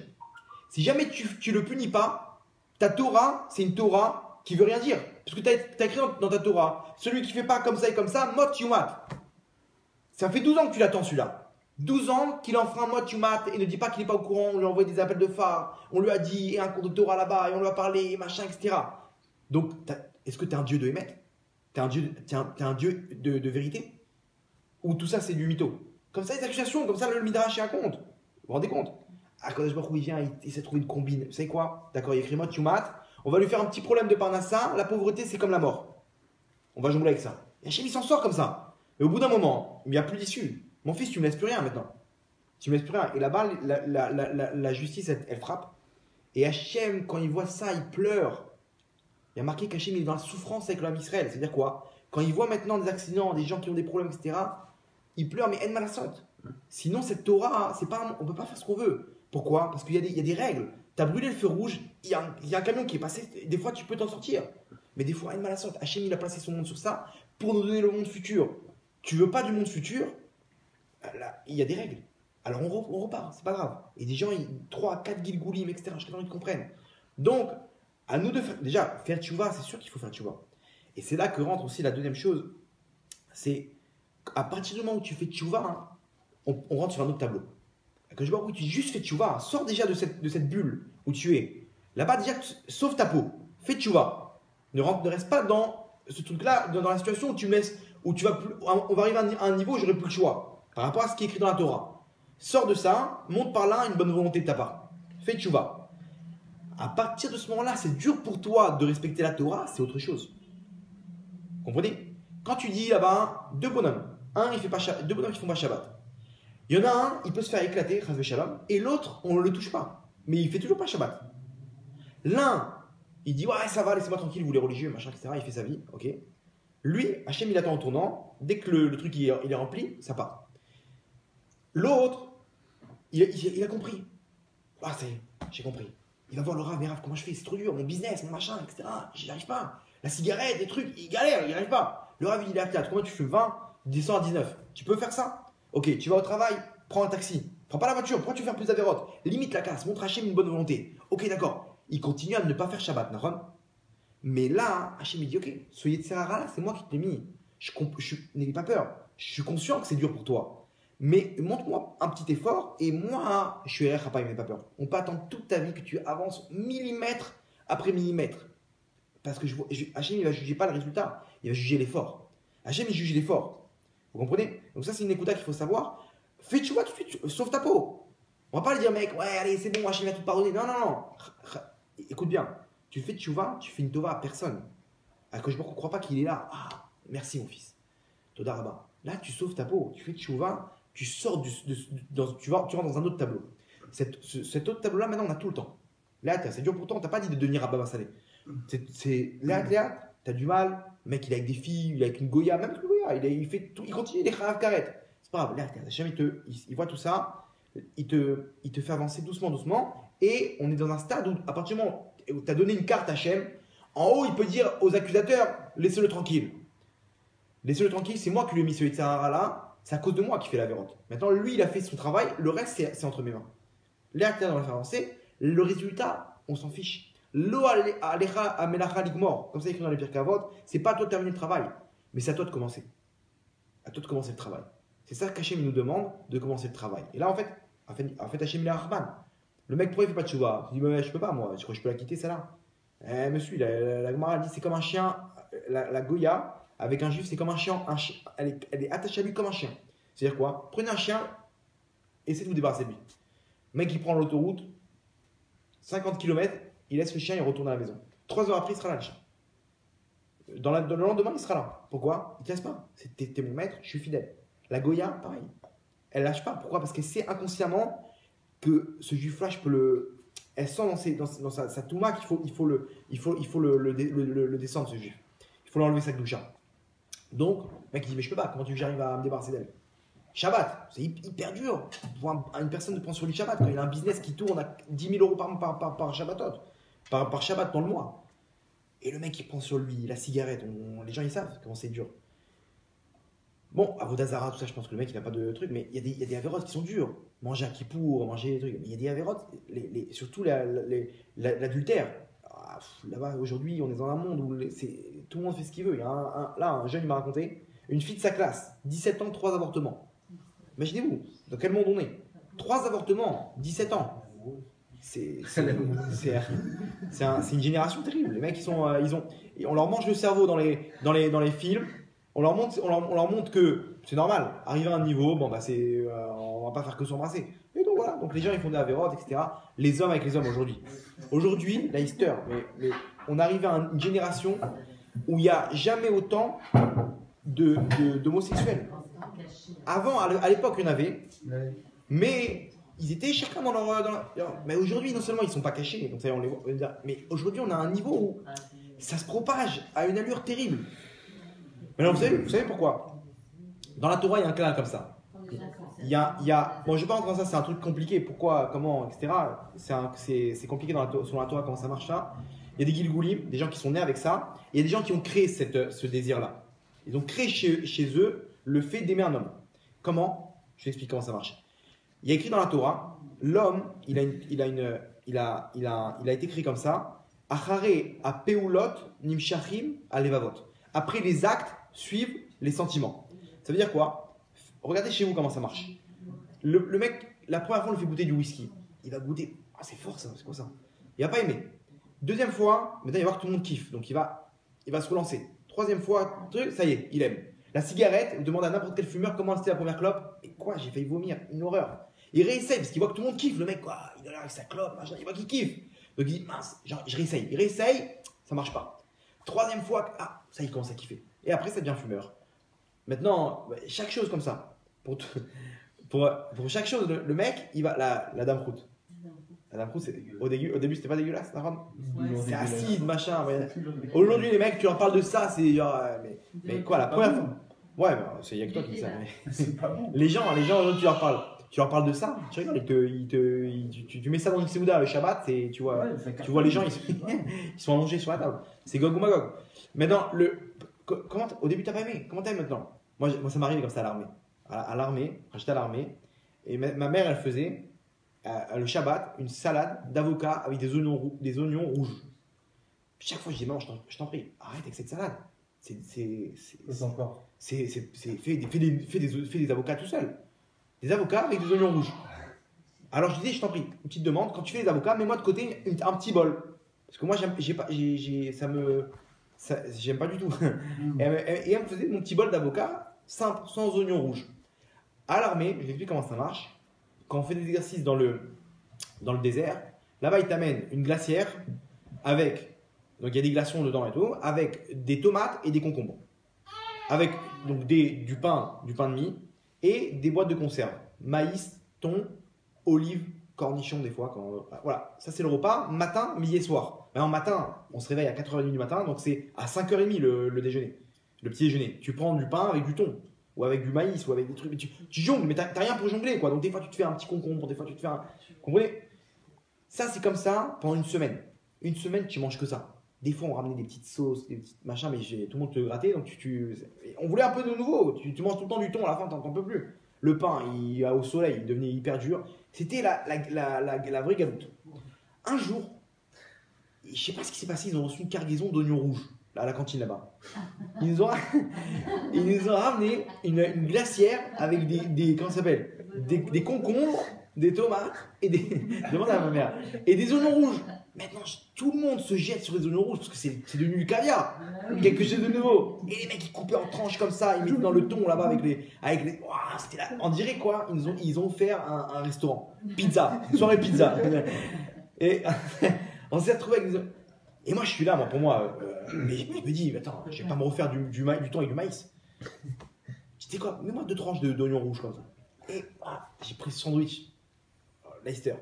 Si jamais tu le punis pas, ta Torah, c'est une Torah qui veut rien dire. Parce que tu as écrit dans ta Torah, celui qui fait pas comme ça et comme ça, mot yumat. Ça fait 12 ans que tu l'attends celui-là. 12 ans qu'il enfreint mot yumat et ne dit pas qu'il n'est pas au courant, on lui envoie des appels de phare, on lui a dit et un cours de Torah là-bas et on lui a parlé, machin, etc. Donc, est-ce que tu es un dieu de Hémet? Tu es un dieu de vérité? Ou tout ça c'est du mytho? Comme ça les accusations, comme ça le Midrash y raconte. Vous vous rendez compte? Ah, quand il vient, il s'est trouvé une combine. Vous savez quoi? D'accord, il écrit mot yumat, on va lui faire un petit problème de parnassa, la pauvreté c'est comme la mort. On va jongler avec ça. Et Hachem il s'en sort comme ça. Et au bout d'un moment, il n'y a plus d'issue. Mon fils, tu ne me laisses plus rien maintenant. Tu ne me laisses plus rien. Et là-bas, la justice, elle frappe. Et Hachem, quand il voit ça, il pleure. Il y a marqué qu'Hachem est dans la souffrance avec l'homme Israël. C'est-à-dire quoi? Quand il voit maintenant des accidents, des gens qui ont des problèmes, etc., il pleure, mais en malasot. Sinon, cette Torah, on ne peut pas faire ce qu'on veut. Pourquoi? Parce qu'il y a des règles. Tu as brûlé le feu rouge, il y a un camion qui est passé. Des fois, tu peux t'en sortir. Mais des fois, en malasot. Hachem, il a placé son monde sur ça pour nous donner le monde futur. Tu veux pas du monde futur, là, il y a des règles. Alors on repart, c'est pas grave. Et des gens, 3, 4 gilgoulim, etc. Je t'ai envie de comprendre. Donc, à nous de faire. Déjà, faire tchouva, c'est sûr qu'il faut faire tchouva. Et c'est là que rentre aussi la deuxième chose. C'est à partir du moment où tu fais tchouva, hein, on rentre sur un autre tableau. Que je vois où tu juste fais tchouva, hein, sors déjà de cette bulle où tu es. Là-bas, déjà, sauve ta peau. Fais tchouva. Ne reste pas dans ce truc-là, dans la situation où tu me laisses. Où on va arriver à un niveau où j'aurai plus le choix par rapport à ce qui est écrit dans la Torah. Sors de ça, monte par là une bonne volonté de ta part. Fais tchouva. À partir de ce moment-là, c'est dur pour toi de respecter la Torah, c'est autre chose. Comprenez? Quand tu dis là-bas, 2 bonhommes, deux bonhommes qui font pas Shabbat. Il y en a un, il peut se faire éclater, Chas Shalom, et l'autre, on ne le touche pas. Mais il fait toujours pas Shabbat. L'un, il dit ouais, ça va, laissez-moi tranquille, vous les religieux, machin, etc. Il fait sa vie, ok. Lui, Hachem, il attend en tournant. Dès que le truc il est rempli, ça part. L'autre, il a compris. Ah, j'ai compris. Il va voir le Rav, mais Rav, comment je fais? C'est trop dur, mon business, mon machin, etc. J'y arrive pas. La cigarette, les trucs, il galère, il n'y arrive pas. Le Rav, il est à 4. Comment tu fais 20, descends à 19? Tu peux faire ça? Ok, tu vas au travail, prends un taxi. Prends pas la voiture, pourquoi tu veux faire plus d'avérotes? Limite la casse, montre Hachem une bonne volonté. Ok, d'accord. Il continue à ne pas faire Shabbat, Nahon. Mais là, Hachem il dit ok, soyez de Serara, c'est moi qui te l'ai mis. N'ayez pas peur. Je suis conscient que c'est dur pour toi. Mais montre-moi un petit effort et moi, je suis RR, n'ayez pas peur. On peut attendre toute ta vie que tu avances millimètre après millimètre. Parce que Hachem, il ne va juger pas le résultat, il va juger l'effort. Hachem, il juge l'effort. Vous comprenez? Donc ça, c'est une écoute qu'il faut savoir. Fais tu vois tout de suite, sauve ta peau. On va pas lui dire, mec, ouais, allez, c'est bon, Hachem va tout pardonner. Non, non, non. Écoute bien. Tu fais tchouva, tu fais une tova à personne. À que je ne crois pas qu'il est là. Ah, merci mon fils. Toda Rabba. Là, tu sauves ta peau. Tu fais tchouva, tu sors tu rentres dans un autre tableau. Cet autre tableau-là, maintenant, on a tout le temps. Là, c'est dur pour toi, on t'a pas dit de devenir Rabba Massalé. Là, t'as du mal. Le mec, il est avec des filles, il est avec une Goya, même avec une Goya, il fait tout, il continue, il est Kharav Karet. C'est pas grave, là, Hachem, il voit tout ça, il te fait avancer doucement, doucement, et on est dans un stade où, à partir du moment où tu as donné une carte à Hachem, en haut, il peut dire aux accusateurs, laissez-le tranquille. Laissez-le tranquille, c'est moi qui lui ai mis ce Yitzhara là, c'est à cause de moi qui fait la vérote. Maintenant, lui, il a fait son travail, le reste, c'est entre mes mains. Là, tu as dans la faire avancer, le résultat, on s'en fiche. Lo alecha amelacha ligmor, comme ça écrit dans les Pirkei Avot, c'est pas à toi de terminer le travail, mais c'est à toi de commencer. À toi de commencer le travail. C'est ça qu'Hachem nous demande, de commencer le travail. Et là, en fait Hachem il est Rahman. Le mec, pourquoi il fait pas de tchouva? Il dit, mais je peux pas, moi, je crois que je peux la quitter, celle-là. Monsieur, la Gemara dit, c'est comme un chien, la Goya, avec un juif, c'est comme un chien, elle est attachée à lui comme un chien. C'est-à-dire quoi? Prenez un chien, essayez de vous débarrasser de lui. Le mec, il prend l'autoroute, 50 km, il laisse le chien, il retourne à la maison. 3 heures après, il sera là, le chien. Le lendemain, il sera là. Pourquoi? Il ne te laisse pas. T'es mon maître, je suis fidèle. La Goya, pareil. Elle ne lâche pas. Pourquoi? Parce qu'elle sait inconsciemment que ce juif-là, elle sent dans sa touma qu'il faut le descendre, ce juif. Il faut l'enlever sa doucha. Donc, le mec, il dit, mais je peux pas. Comment tu veux que j'arrive à me débarrasser d'elle? Shabbat, c'est hyper dur pour une personne de prendre sur lui Shabbat. Quand il a un business qui tourne à 10 000 euros par Shabbatot, par Shabbat dans le mois. Et le mec il prend sur lui la cigarette, les gens ils savent comment c'est dur. Bon, à Vodazara, tout ça, je pense que le mec il n'a pas de truc, mais il y a des avérotes qui sont durs. Manger à Kippour, manger des trucs. Mais il y a des avérotes, surtout l'adultère. Là-bas, aujourd'hui, on est dans un monde où tout le monde fait ce qu'il veut. Il y a un jeune il m'a raconté, une fille de sa classe, 17 ans, 3 avortements. Imaginez-vous, dans quel monde on est? 3 avortements, 17 ans. C'est une génération terrible. Les mecs, on leur mange le cerveau dans les films. On leur montre que c'est normal. Arriver à un niveau, bon bah on va pas faire que s'embrasser. Et donc voilà. Donc les gens ils font des avérotes, etc. Les hommes avec les hommes aujourd'hui. Aujourd'hui, la hister. Mais on arrive à une génération où il n'y a jamais autant d'homosexuels. Avant, à l'époque, il y en avait, mais ils étaient chacun dans leur. Mais aujourd'hui, non seulement ils ne sont pas cachés, donc ça, on les voit, mais aujourd'hui, on a un niveau où ça se propage à une allure terrible. Maintenant, vous savez pourquoi? Dans la Torah, il y a un cas comme ça. Bon, je ne vais pas rentrer dans ça, c'est un truc compliqué. Pourquoi, comment, etc. C'est compliqué selon la Torah, comment ça marche ça. Il y a des Gilgoulim, des gens qui sont nés avec ça. Et il y a des gens qui ont créé ce désir-là. Ils ont créé chez eux le fait d'aimer un homme. Comment? Je vais expliquer comment ça marche. Il y a écrit dans la Torah, l'homme, il a été créé comme ça. Achare a peulot nimshachim alevavot. Après les actes suivent les sentiments. Ça veut dire quoi? Regardez chez vous comment ça marche. Le mec, la première fois, on lui fait goûter du whisky. Il va goûter. Ah, c'est fort ça, c'est quoi ça? Il va pas aimer. Deuxième fois, maintenant il va voir que tout le monde kiffe. Donc il va se relancer. Troisième fois, ça y est, il aime. La cigarette, il demande à n'importe quel fumeur comment c'était la première clope. Et quoi, j'ai failli vomir, une horreur. Il réessaye parce qu'il voit que tout le monde kiffe. Le mec, quoi, il a l'air avec sa clope, machin, il voit qu'il kiffe. Donc il dit, mince, genre, je réessaye. Il réessaye, ça marche pas. Troisième fois, ça il commence à kiffer. Et après, ça devient fumeur. Maintenant, chaque chose comme ça. Pour chaque chose, le mec, il va, la dame croûte. La dame croûte, au début, c'était pas dégueulasse, la robe. C'est acide, machin. Aujourd'hui, les mecs, tu leur parles de ça, c'est genre, mais quoi, la première fois? Ouais, il y a que toi qui dis ça. C'est pas bon. Les gens, aujourd'hui, tu leur parles de ça, tu rigoles, tu mets ça dans une séouda le Shabbat, et tu vois les gens, ils sont allongés sur la table. C'est Gog ou Magog. Maintenant, au début, t'as pas aimé. Comment t'aimes maintenant? Moi, ça m'arrive comme ça à l'armée. À l'armée, quand j'étais à l'armée, Et ma mère, elle faisait le Shabbat une salade d'avocat avec des oignons rouges. Chaque fois, je dis non, je t'en prie, arrête avec cette salade. C'est encore. Fais des avocats tout seul. Des avocats avec des oignons rouges. Alors je disais, je t'en prie, une petite demande, quand tu fais des avocats, mets-moi de côté un petit bol. Parce que moi, j'aime pas du tout. Et elle me faisait mon petit bol d'avocat simple, sans oignons rouges. À l'armée, je t'explique comment ça marche. Quand on fait des exercices dans le désert, là-bas, ils t'amènent une glacière avec, donc il y a des glaçons dedans et tout, avec des tomates et des concombres. Avec donc du pain de mie et des boîtes de conserve. Maïs, thon, olives, cornichons des fois. Voilà, ça c'est le repas, matin, midi et soir. En matin, on se réveille à 4h30 du matin, donc c'est à 5h30 le déjeuner, le petit déjeuner. Tu prends du pain avec du thon, ou avec du maïs, ou avec des trucs. Tu jongles, mais t'as rien pour jongler, quoi. Donc des fois tu te fais un petit concombre, des fois tu te fais un. Vous comprenez? Ça c'est comme ça pendant une semaine. Une semaine, tu manges que ça. Des fois, on ramenait des petites sauces, des petites machins, mais tout le monde te grattait, donc on voulait un peu de nouveau. Tu manges tout le temps du thon, à la fin, t'en peux plus. Le pain, au soleil, il devenait hyper dur. C'était la vraie galoute. Un jour, je sais pas ce qui s'est passé, ils ont reçu une cargaison d'oignons rouges à la cantine là-bas. Ils nous ont ramené une glacière avec comment ça s'appelle, des concombres, des tomates et demande à ma mère, et des oignons rouges. Maintenant, tout le monde se jette sur les oignons rouges parce que c'est devenu du caviar, quelque chose de nouveau. Et les mecs, ils coupaient en tranches comme ça, ils mettaient dans le thon là-bas avec les. Ouah, c'était là. On dirait quoi? Ils ont offert un restaurant. Pizza, soirée pizza. Et on s'est retrouvés avec des. Et moi, je suis là, pour moi. Mais je me dis, attends, je vais pas me refaire du thon avec du maïs. Je dis quoi? Mets-moi 2 tranches d'oignons rouges comme ça. Et j'ai pris ce sandwich. Leicester.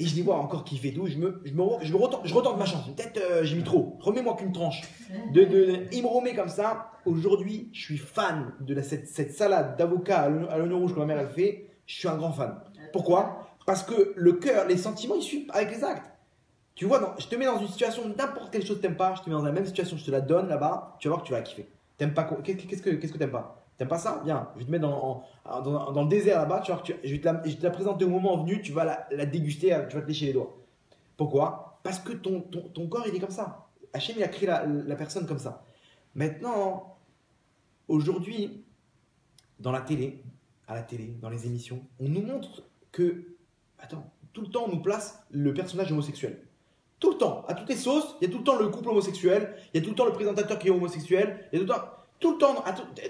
Et je dis, ouais, encore kiffé tout. Je retente ma chance. Peut-être j'ai mis trop. Remets-moi qu'une tranche. Il me remet comme ça. Aujourd'hui, je suis fan de cette salade d'avocat à l'oignon rouge que ma mère elle fait. Je suis un grand fan. Pourquoi? Parce que le cœur, les sentiments, ils suivent avec les actes. Tu vois, je te mets dans une situation, n'importe quelle chose que t'aimes pas, je te mets dans la même situation, je te la donne là-bas, tu vas voir que tu vas la kiffer. T'aimes pas quoi? Qu'est-ce que t'aimes pas? T'aimes pas ça? Viens, je vais te mettre dans le désert là-bas, tu vois, je vais te la présenter au moment venu, tu vas la déguster, tu vas te lécher les doigts. Pourquoi? Parce que ton corps, il est comme ça. Hachem, il a créé la personne comme ça. Maintenant, aujourd'hui, à la télé, dans les émissions, on nous montre que, tout le temps, on nous place le personnage homosexuel. Tout le temps, à toutes les sauces, il y a tout le temps le couple homosexuel, il y a tout le temps le présentateur qui est homosexuel, il y a tout le temps,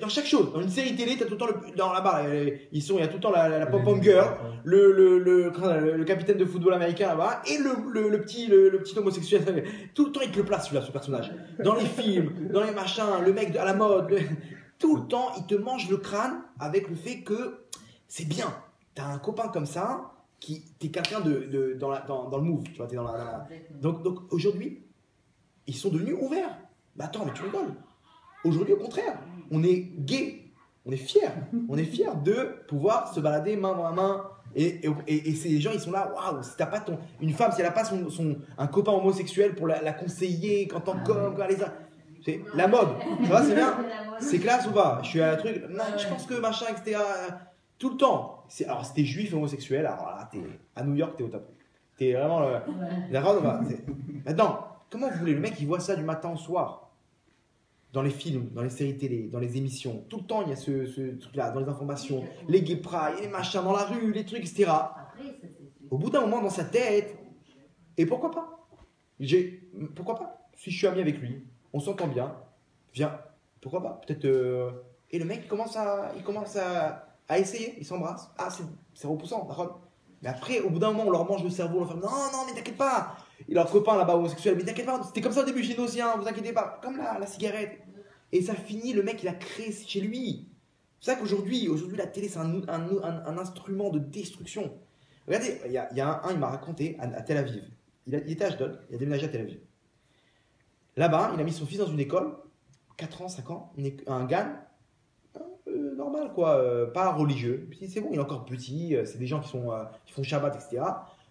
dans chaque chose. Dans une série télé, tu as tout le temps dans la barre, il y a tout le temps la pop-up girl, le capitaine de football américain là-bas, et le petit homosexuel. Tout le temps, il te le place celui-là, ce personnage. Dans les films, dans les machins, le mec à la mode, tout le temps, il te mange le crâne avec le fait que c'est bien. Tu as un copain comme ça, t'es quelqu'un dans le move, tu vois, t'es dans Donc aujourd'hui, ils sont devenus ouverts. Mais attends, mais tu rigoles. Aujourd'hui, au contraire, on est gay, on est fiers de pouvoir se balader main dans la main. Et ces gens, ils sont là, waouh, si t'as pas une femme, si elle a pas un copain homosexuel pour la conseiller quand c'est la mode, ça va, c'est bien, c'est classe ou pas? Je suis à un truc, non, je pense que machin, etc. Tout le temps. Alors, si t'es juif homosexuel, alors là, à New York, t'es au top. T'es vraiment d'accord. Maintenant, comment vous voulez? Le mec, il voit ça du matin au soir. Dans les films, dans les séries télé, dans les émissions. Tout le temps, il y a ce truc-là, dans les informations. Les gay pride, les machins dans la rue, les trucs, etc. Au bout d'un moment, dans sa tête, et pourquoi pas? Pourquoi pas? Si je suis ami avec lui, on s'entend bien, viens, pourquoi pas? Peut-être. Et le mec, il commence à essayer, ils s'embrassent. Ah, c'est repoussant, d'accord. Mais après, au bout d'un moment, on leur mange le cerveau, on leur fait non, mais t'inquiète pas. Et leurs copains là-bas homosexuels, mais t'inquiète pas, c'était comme ça au début chez nous aussi, hein, vous inquiétez pas. Comme la cigarette. Et ça finit, le mec, il a créé chez lui. C'est ça qu'aujourd'hui, la télé, c'est un instrument de destruction. Regardez, il y a il m'a raconté à Tel Aviv. Il était à Ashdod, il a déménagé à Tel Aviv. Là-bas, il a mis son fils dans une école, 4 ans, 5 ans, un gars. Normal quoi, pas religieux. C'est bon, il est encore petit, c'est des gens qui font Shabbat, etc.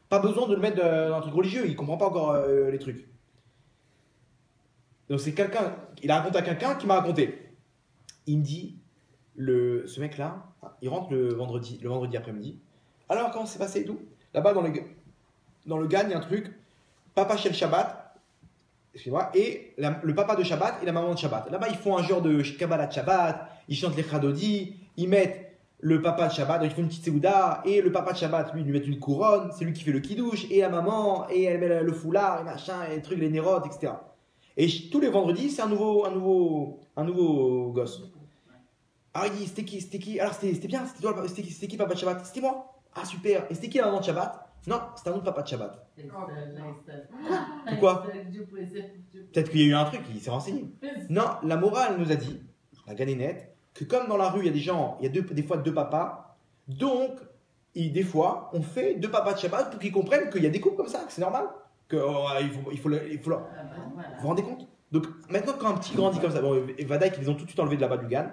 Pas besoin de le mettre dans un truc religieux, il comprend pas encore les trucs. Donc c'est quelqu'un, il a raconté à quelqu'un qui m'a raconté. Il me dit, ce mec-là, il rentre le vendredi après-midi, Alors, comment c'est passé et tout? Là-bas, dans le GAN, il y a un truc, papa chez le Shabbat, excusez-moi, et le papa de Shabbat et la maman de Shabbat. Là-bas, ils font un genre de Kabbalah de Shabbat, ils chantent les Chadodi, ils mettent le papa de Shabbat, donc ils font une petite Seouda, et le papa de Shabbat, lui met une couronne, c'est lui qui fait le kidouche, et la maman, et elle met le foulard, et machin, et les trucs, les nérotes, etc. Et tous les vendredis, c'est un nouveau gosse. Alors il dit, c'était qui? Alors c'était bien, c'était qui papa de Shabbat? C'était moi. Ah super. Et c'était qui la maman de Shabbat? Non, c'était un autre papa de Shabbat. Pourquoi? Peut-être qu'il y a eu un truc, il s'est renseigné. Non, la morale nous a dit, la galénette, que comme dans la rue, il y a des gens, il y a des fois deux papas, donc des fois, on fait deux papas de Shabbat pour qu'ils comprennent qu'il y a des couples comme ça, que c'est normal. Il faut vous vous rendez compte? Donc maintenant, quand un petit grandit comme ça, bon, Vadaï, ils les ont tout de suite enlevé de là-bas du GAN,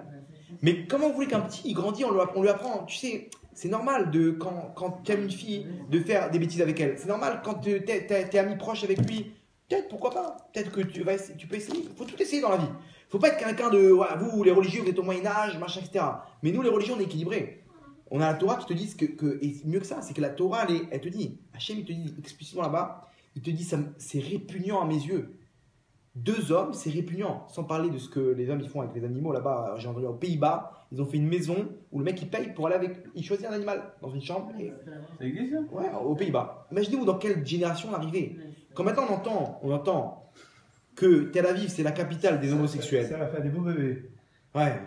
mais comment vous voulez qu'un petit il grandit, on lui apprend, tu sais, c'est normal quand tu aimes une fille de faire des bêtises avec elle. C'est normal quand t'es ami proche avec lui. Peut-être, pourquoi pas? Peut-être que tu peux essayer. Il faut tout essayer dans la vie. Il ne faut pas être quelqu'un de vous, les religieux, vous êtes au Moyen-Âge, machin, etc. Mais nous, les religions, on est équilibrés. On a la Torah qui te dit et mieux que ça, c'est que la Torah, elle te dit, Hachem, il te dit explicitement là-bas, il te dit, c'est répugnant à mes yeux. Deux hommes, c'est répugnant. Sans parler de ce que les hommes ils font avec les animaux là-bas. J'ai entendu aux Pays-Bas, ils ont fait une maison où le mec il paye pour aller avec. Il choisit un animal dans une chambre. Ça existe ça? Ouais, aux Pays-Bas. Imaginez-vous dans quelle génération on arrivait. Quand maintenant on entend que Tel Aviv c'est la capitale des homosexuels. Ça va faire des beaux bébés. Ouais,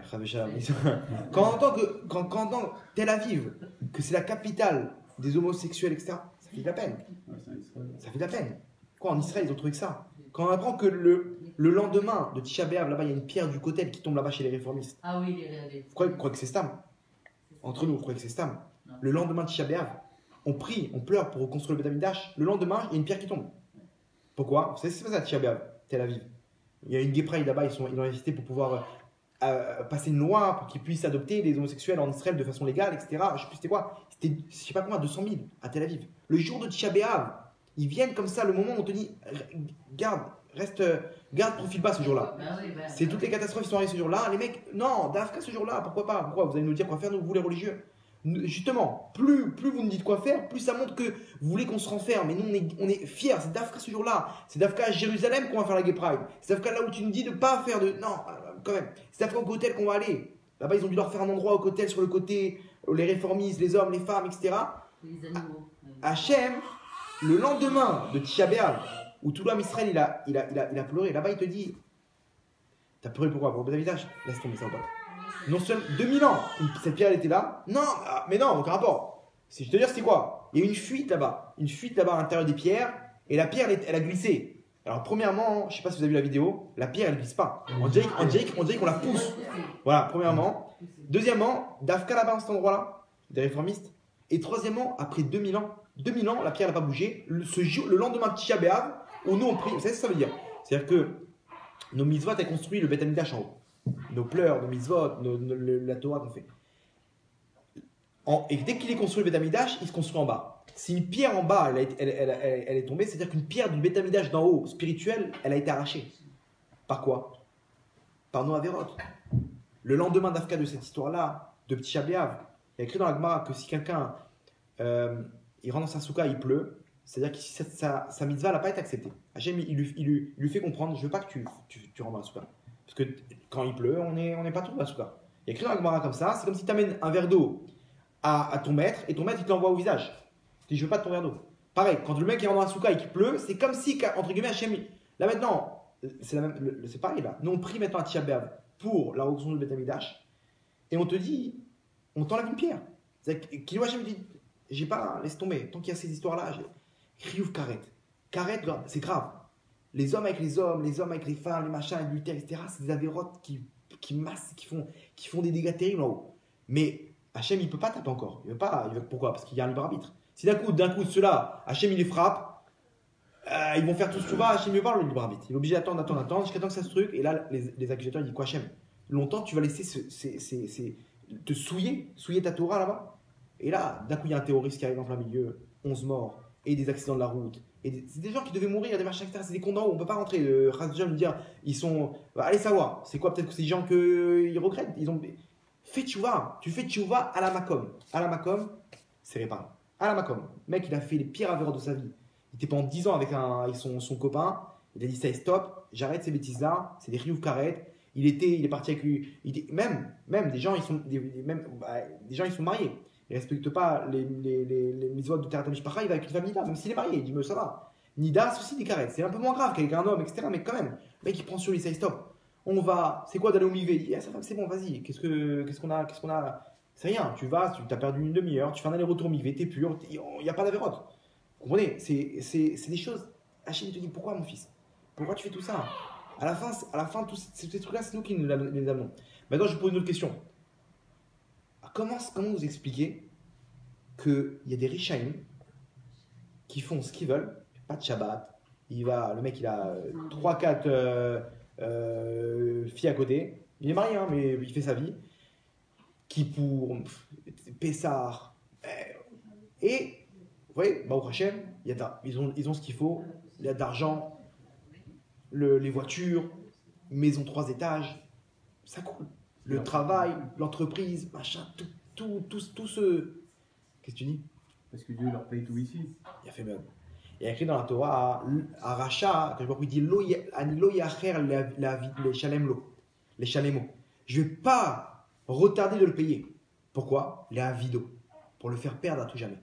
quand on entend quand on entend Tel Aviv que c'est la capitale des homosexuels, etc., ça fait de la peine. Ouais, Ça fait de la peine. Quoi, en Israël, ils ont trouvé que ça. Quand on apprend que le lendemain de Tisha B'Av, là-bas, il y a une pierre du Kotel qui tombe là-bas chez les réformistes. Ah oui, les Vous croyez que c'est Stam? Entre nous, vous croyez que c'est Stam? Le lendemain de Tisha B'Av, on prie, on pleure pour reconstruire le Beth Amikdash. Le lendemain, il y a une pierre qui tombe. Pourquoi? Vous savez, c'est pas ça, Tisha B'Av, Tel Aviv. Il y a une gay pride là-bas, ils ont insisté pour pouvoir passer une loi pour qu'ils puissent adopter les homosexuels en Israël de façon légale, etc. Je sais plus c'était quoi. C'était, je sais pas combien, 200 000 à Tel Aviv. Le jour de Tisha B'Av, ils viennent comme ça, le moment où on te dit, garde profil bas ce jour-là. C'est toutes les catastrophes qui sont arrivées ce jour-là. Les mecs, non, Dafka ce jour-là, pourquoi pas? Pourquoi? Vous allez nous dire quoi faire, nous, vous les religieux? Justement, plus vous nous dites quoi faire, plus ça montre que vous voulez qu'on se renferme. Mais nous, on est fiers. C'est Dafka ce jour-là. C'est Dafka à Jérusalem qu'on va faire la Gay Pride. C'est Dafka là où tu nous dis de ne pas faire de. Non, quand même. C'est Dafka au Kotel qu'on va aller. Là-bas, ils ont dû leur faire un endroit au Kotel sur le côté, les réformistes, les hommes, les femmes, etc. Les animaux. Hachem, le lendemain de Tisha B'Av, où tout l'homme Israël il a pleuré, là-bas il te dit, t'as pleuré pourquoi? Pour le visage? Laisse tomber ça ou pas? Non seulement 2000 ans, cette pierre elle était là. Non, mais non, aucun rapport. Si je te dire, c'est quoi? Il y a eu une fuite là-bas à l'intérieur des pierres, et la pierre elle a glissé. Alors premièrement, je sais pas si vous avez vu la vidéo, la pierre elle glisse pas. On dirait qu'on la pousse. Voilà, premièrement. Deuxièmement, Dafka là-bas à cet endroit-là, des réformistes. Et troisièmement, après 2000 ans, la pierre n'a pas bougé. Le lendemain de Tisha B'Av, où nous on prie, vous savez ce que ça veut dire? C'est-à-dire que nos mitzvot ont construit le Beth Amikdash en haut. Nos pleurs, nos mitzvot, la Torah qu'on fait. Et dès qu'il est construit le Beth Amikdash, il se construit en bas. Si une pierre en bas, elle est tombée, c'est-à-dire qu'une pierre du Beth Amikdash d'en haut, spirituelle, elle a été arrachée. Par quoi? Par nos Averot. Le lendemain d'Afka de cette histoire-là, de Tisha B'Av, il y a écrit dans la Gemara que si quelqu'un il rentre dans sa souka, il pleut, c'est-à-dire que sa mitzvah n'a pas été acceptée. Hachem, il lui fait comprendre, je veux pas que tu rentres dans la souka. Parce que quand il pleut, on n'est pas trop dans la souka. Il y a écrit dans la Gemara comme ça, c'est comme si tu amènes un verre d'eau à ton maître, et ton maître il te l'envoie au visage. Tu dis, je veux pas de ton verre d'eau. Pareil, quand le mec il rentre dans la souka et qu'il pleut, c'est comme si, entre guillemets, Hachem, là maintenant, c'est pareil là. Nous on prie maintenant à Tisha B'Av pour la reconstruction du Beth Amikdash, et on te dit, on t'enlève une pierre. C'est-à-dire qu'il Hachem dit, j'ai pas, laisse tomber, tant qu'il y a ces histoires-là, Riouf Karet. Karet, c'est grave. Les hommes avec les hommes, les hommes avec les femmes, les machins, adultères, etc., c'est des avérotes qui massent, qui font des dégâts terribles en haut. Mais Hachem, il peut pas taper encore. Pourquoi? Parce qu'il y a un libre arbitre. Si d'un coup, ceux-là, Hachem, il les frappe, ils vont faire tout ce que va, Hachem, il parle le libre arbitre. Il est obligé d'attendre, jusqu'à temps que ça se truc. Et là, les accusateurs, ils disent quoi, Hachem? Longtemps, tu vas laisser te souiller ta Torah là-bas? Et là, d'un coup, il y a un terroriste qui arrive en plein milieu, 11 morts, et des accidents de la route. C'est des gens qui devaient mourir, des machins, etc. C'est des condamnés, on ne peut pas rentrer. Razjan me dire, ils sont. Allez savoir, c'est quoi? Peut-être que c'est des gens qu'ils regrettent. Fais tchouva, tu fais tchouva à la makom. À la makom, c'est réparable. À la Macom. Le mec, il a fait les pires avérotes de sa vie. Il était pendant 10 ans avec son copain. Il a dit ça, stop, j'arrête ces bêtises-là. C'est des riouf carrette. Il est parti avec lui. Même des gens, des gens, ils sont mariés. Ils ne respectent pas les mitzvot de Terre Mishpacha. Il va avec une famille là, même s'il est marié. Il dit, mais ça va. Nida, c'est aussi des carettes. C'est un peu moins grave qu'avec un homme, etc. Mais quand même, le mec, il prend sur lui, ça, stop. On va, c'est quoi d'aller au mikvé? Il dit, ah, ça va, c'est bon, vas-y. Qu'est-ce qu'on a? C'est rien. Tu vas, tu as perdu une demi-heure, tu fais un aller-retour au mikvé, t'es pur, il n'y a pas d'avérote. Vous comprenez? C'est des choses. Hachem te dit, pourquoi mon fils? Pourquoi tu fais tout ça? À la fin, tous ces trucs-là, c'est nous qui les amenons. Maintenant, je vous pose une autre question. Comment vous expliquez qu'il y a des Rishaïm qui font ce qu'ils veulent, pas de Shabbat, le mec il a 3-4 filles à côté, il est marié, hein, mais il fait sa vie, qui pour Pessar, et vous voyez, Baruch Hashem, ils ont ce qu'il faut, il y a de l'argent, les voitures, maison 3 étages, ça coule. Le travail, l'entreprise, machin, tout ce... Qu'est-ce que tu dis? Parce que Dieu leur paye tout ici. Il a fait même. Il y a écrit dans la Torah, à Racha, quand il dit Ani lo yacher les shalemo. Je ne vais pas retarder de le payer. Pourquoi? Les avido. Pour le faire perdre à tout jamais.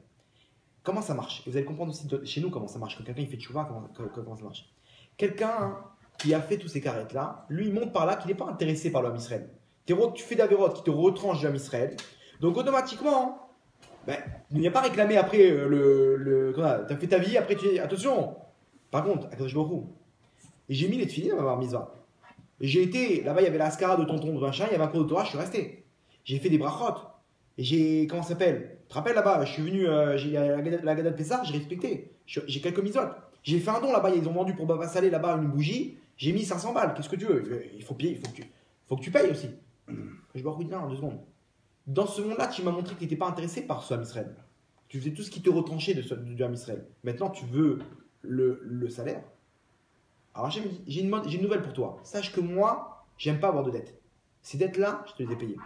Comment ça marche? Et vous allez comprendre aussi chez nous comment ça marche. Quand quelqu'un il fait tchouva, comment ça marche. Quelqu'un qui a fait tous ces carrettes-là, lui il monte par là qu'il n'est pas intéressé par l'homme Israël. Tu fais d'Averot qui te retranche de l'homme Israël. Donc automatiquement, il n'y a pas réclamé après tu as fait ta vie, après tu dis attention. Par contre, Akadosh Baruch Hu, et j'ai mis les tefilines à ma bar mitzvah. Et j'ai été, là-bas il y avait la skara de tonton de machin, il y avait un cours de Torah, je suis resté. J'ai fait des brachot. Et comment ça s'appelle? Tu te rappelles là-bas, je suis venu, j'ai la Gada de Pessah, j'ai respecté. J'ai quelques mitzvot. J'ai fait un don là-bas, ils ont vendu pour Baba Salé là-bas une bougie, j'ai mis 500 balles. Qu'est-ce que tu veux? Il faut que tu payes aussi. Je dois dire en 2 secondes. Dans ce monde-là, tu m'as montré que tu n'étais pas intéressé par ce Ham Israël. Tu faisais tout ce qui te retranchait du Ham Israël. Maintenant, tu veux le salaire. Alors, j'ai une nouvelle pour toi. Sache que moi, j'aime pas avoir de dette. Ces dettes-là, je te les ai payées.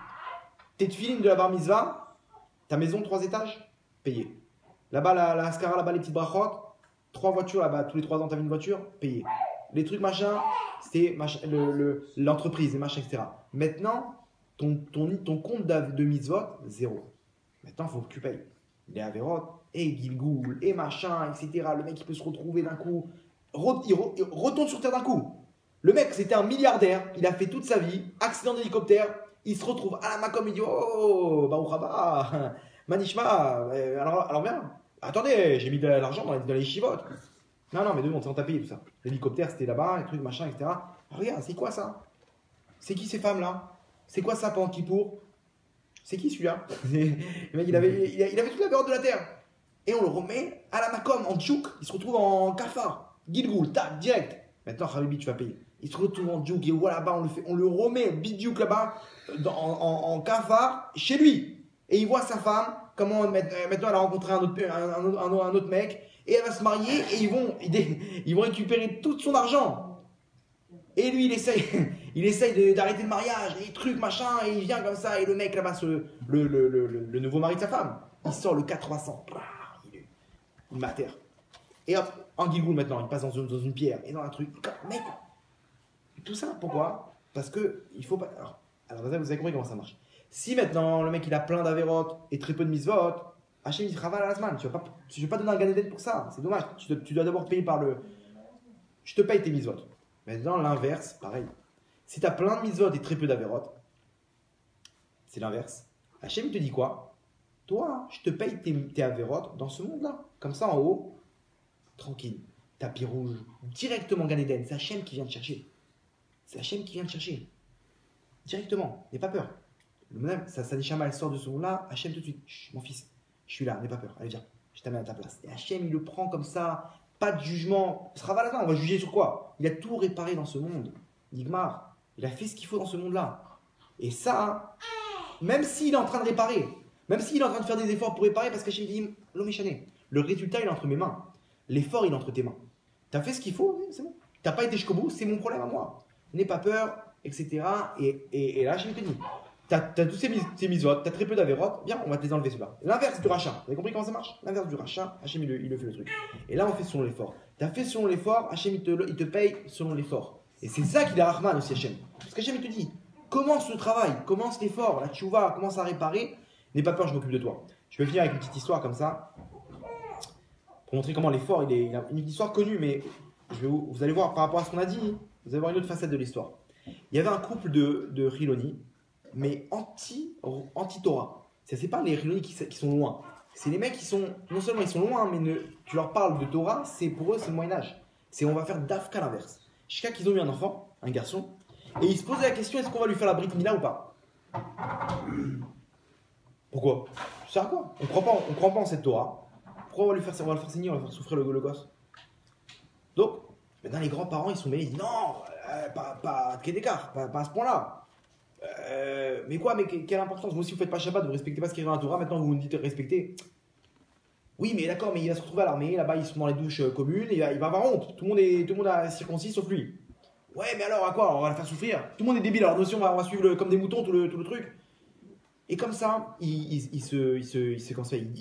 Tes tefilines de la bar mitzvah, ta maison 3 étages, payé. Là-bas, la Ascara, là-bas, les petites brachot, 3 voitures, là-bas, tous les 3 ans, tu avais une voiture, payé. Les trucs machin, c'était l'entreprise, les machins, etc. Maintenant, ton compte de mitzvot, 0. Maintenant, il faut que tu payes. Les avérotes, et Gilgoul, et machin, etc. Le mec, il peut se retrouver d'un coup. Il retourne sur terre d'un coup. Le mec, c'était un milliardaire. Il a fait toute sa vie. Accident d'hélicoptère. Il se retrouve à la Macom. Il dit oh, Baruch haba, Manishma. Alors viens. Attendez, j'ai mis de l'argent dans les chivotes. Non, mais 2 secondes, c'est en t'a payé tout ça. L'hélicoptère, c'était là-bas, les trucs, machin, etc. Ah, regarde, c'est quoi ça? C'est qui ces femmes-là? C'est quoi ça pendant Kippour? C'est qui celui-là? Le mec, il avait toute la période de la terre. Et on le remet à la Macom, en tchouk. Il se retrouve en kafar. Gilgoul, tac, direct. Maintenant, Habibi, tu vas payer. Il se retrouve en tchouk et voilà, là-bas, on le remet bidiouk là-bas, en kafar, chez lui. Et il voit sa femme, comment maintenant elle a rencontré un autre mec. Et elle va se marier et ils vont récupérer tout son argent. Et lui, il essaye d'arrêter le mariage, et les trucs, machin, et il vient comme ça, et le mec là-bas, le nouveau mari de sa femme, il sort le 400. Il m'atterre. Et hop, en Gilgoul maintenant, il passe dans une pierre, et dans un truc. Mec, tout ça, pourquoi? Parce que il faut pas. Alors vous avez compris comment ça marche. Si maintenant, le mec, il a plein d'avérotes et très peu de mitzvot, Hachem, il travaille à la semaine. Tu ne vas pas donner un Gan Eden pour ça. C'est dommage. Tu dois d'abord payer par le. Je te paye tes mitzvot. Maintenant, l'inverse, pareil. Si tu as plein de mitzvot et très peu d'avérotes, c'est l'inverse. Hachem, il te dit quoi? Toi, je te paye tes avérotes dans ce monde-là. Comme ça, en haut, tranquille. Tapis rouge. Directement Gan Eden. C'est Hachem qui vient te chercher. C'est Hachem qui vient te chercher. Directement. N'aie pas peur. Ça dit Shama, elle sort de ce monde-là. Hachem, tout de suite. Chut, mon fils. Je suis là, n'aie pas peur, allez viens, je t'amène à ta place. Et Hachem, il le prend comme ça, pas de jugement. Ce sera pas là, on va juger sur quoi? Il a tout réparé dans ce monde. Nigmar, il a fait ce qu'il faut dans ce monde-là. Et ça, même s'il est en train de réparer, même s'il est en train de faire des efforts pour réparer, parce qu'Hachem dit, l'homme est chané. Le résultat, il est entre mes mains. L'effort, il est entre tes mains. Tu as fait ce qu'il faut, c'est bon. Tu n'as pas été jusqu'au bout, c'est mon problème à moi. N'aie pas peur, etc. Et là, Hachem te dit, t'as toutes ces misotes, t'as très peu d'avérotes, bien, on va te les enlever ceux-là. L'inverse du rachat, vous avez compris comment ça marche? L'inverse du rachat, Hachem il le fait le truc. Et là on fait selon l'effort. T'as fait selon l'effort, Hachem il te paye selon l'effort. Et c'est ça qu'il a Rahman aussi Hachem. Parce qu'Hachem il te dit, commence le travail, commence l'effort, la tchouva, commence à réparer, n'aie pas peur, je m'occupe de toi. Je vais finir avec une petite histoire comme ça, pour montrer comment l'effort, il a une histoire connue, mais vous allez voir par rapport à ce qu'on a dit, vous allez voir une autre facette de l'histoire. Il y avait un couple de Hiloni, mais anti-Torah. C'est pas les Hiloni qui sont loin. C'est les mecs qui sont, non seulement ils sont loin, mais tu leur parles de Torah, pour eux c'est le Moyen-Âge. On va faire d'Afka l'inverse. Jusqu'à qu'ils ont eu un enfant, un garçon, et ils se posaient la question, est-ce qu'on va lui faire la Brit Mila ou pas? Pourquoi? Ça sert à quoi? On croit pas en cette Torah. Pourquoi on va le faire saigner, on va le faire souffrir le gosse? Donc, maintenant les grands-parents ils sont mêlés, ils disent non, pas de quel écart, pas à ce point-là. Mais quoi, mais quelle importance? Moi aussi vous faites pas Shabbat, vous respectez pas ce qui est dans la Torah, maintenant vous nous dites respecter. Oui, mais d'accord, mais il va se retrouver à l'armée, là-bas ils sont dans les douches communes, et il va avoir honte. Tout le monde a circoncis sauf lui. Ouais, mais alors à quoi? On va le faire souffrir. Tout le monde est débile, alors nous aussi on va suivre comme des moutons tout le truc. Et comme ça, ils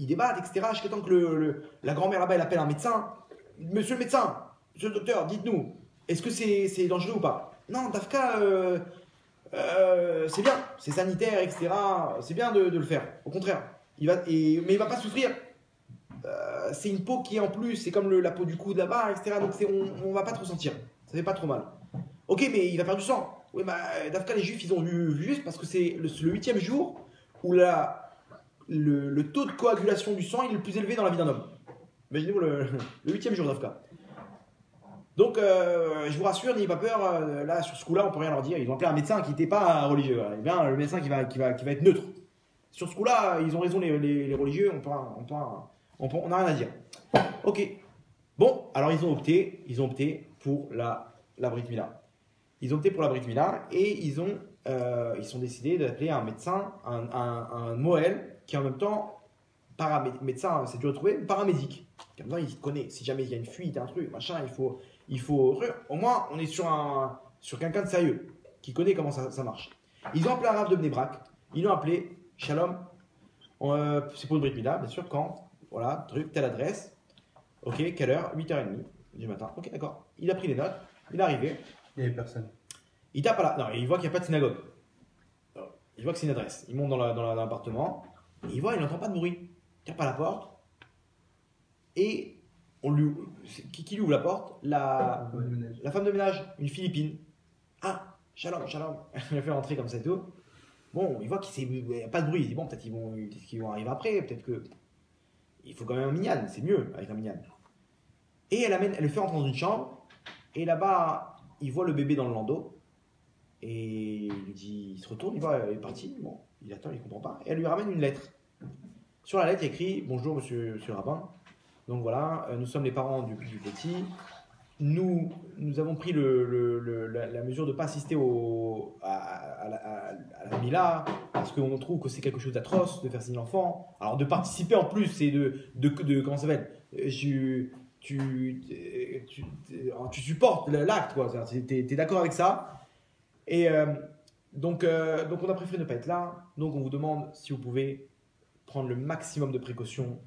débattent, etc. Jusqu'à temps que la grand-mère là-bas elle appelle un médecin. Monsieur le médecin, monsieur le docteur, dites-nous, est-ce que c'est dangereux ou pas? Non, Dafka, c'est bien, c'est sanitaire, etc. C'est bien de le faire. Au contraire, mais il va pas souffrir. C'est une peau qui est en plus, c'est comme la peau du coude là-bas, etc. Donc on va pas trop sentir. Ça fait pas trop mal. Ok, mais il va perdre du sang. Oui, bah Dafka, les Juifs, ils ont vu juste parce que c'est le 8e jour où le taux de coagulation du sang il est le plus élevé dans la vie d'un homme. Imaginez-vous le 8e jour d'Afka. Donc, je vous rassure, n'ayez pas peur. Là, sur ce coup-là, on peut rien leur dire. Ils ont appelé un médecin qui n'était pas religieux. Eh bien, le médecin qui va être neutre. Sur ce coup-là, ils ont raison les religieux. On n'a rien à dire. Ok. Bon, alors ils ont opté pour la Brit Mila. Ils ont opté pour la Brit Mila et ils sont décidés d'appeler un médecin, un Moël, qui en même temps médecin, c'est dur à trouver, paramédic. Comme ça, il connaît. Si jamais il y a une fuite, un truc, machin, il faut. Au moins, on est sur quelqu'un de sérieux, qui connaît comment ça marche. Ils ont appelé un Rav de Bnei Brak. Ils l'ont appelé Shalom. C'est pour une Brit Mila, bien sûr. Quand? Voilà, truc, telle adresse. Ok, quelle heure? 8h30 du matin. Ok, d'accord. Il a pris les notes. Il est arrivé. Il n'y avait personne. Il tape à la. Non, il voit qu'il n'y a pas de synagogue. Il voit que c'est une adresse. Il monte dans l'appartement. Et il n'entend pas de bruit. Il tape à la porte. Et qui lui ouvre la porte? La femme de ménage, une Philippine. Ah, shalom. Il a fait rentrer comme ça et tout. Bon, il voit qu'il n'y a pas de bruit. Il dit bon, peut-être qu'ils vont arriver après. Peut-être que. Il faut quand même un minyan. C'est mieux avec un minyan. Et elle le fait rentrer dans une chambre. Et là-bas, il voit le bébé dans le landau. Et il se retourne, il voit, elle est partie. Bon, il attend, il ne comprend pas. Et elle lui ramène une lettre. Sur la lettre, il y a écrit bonjour, monsieur le rabbin. Donc voilà, nous sommes les parents du petit. Nous avons pris la mesure de ne pas assister à la Mila, parce qu'on trouve que c'est quelque chose d'atroce de faire signer l'enfant. Alors de participer en plus, c'est de comment ça s'appelle, tu supportes l'acte, quoi. Tu es d'accord avec ça. Et donc on a préféré ne pas être là. Donc on vous demande si vous pouvez prendre le maximum de précautions.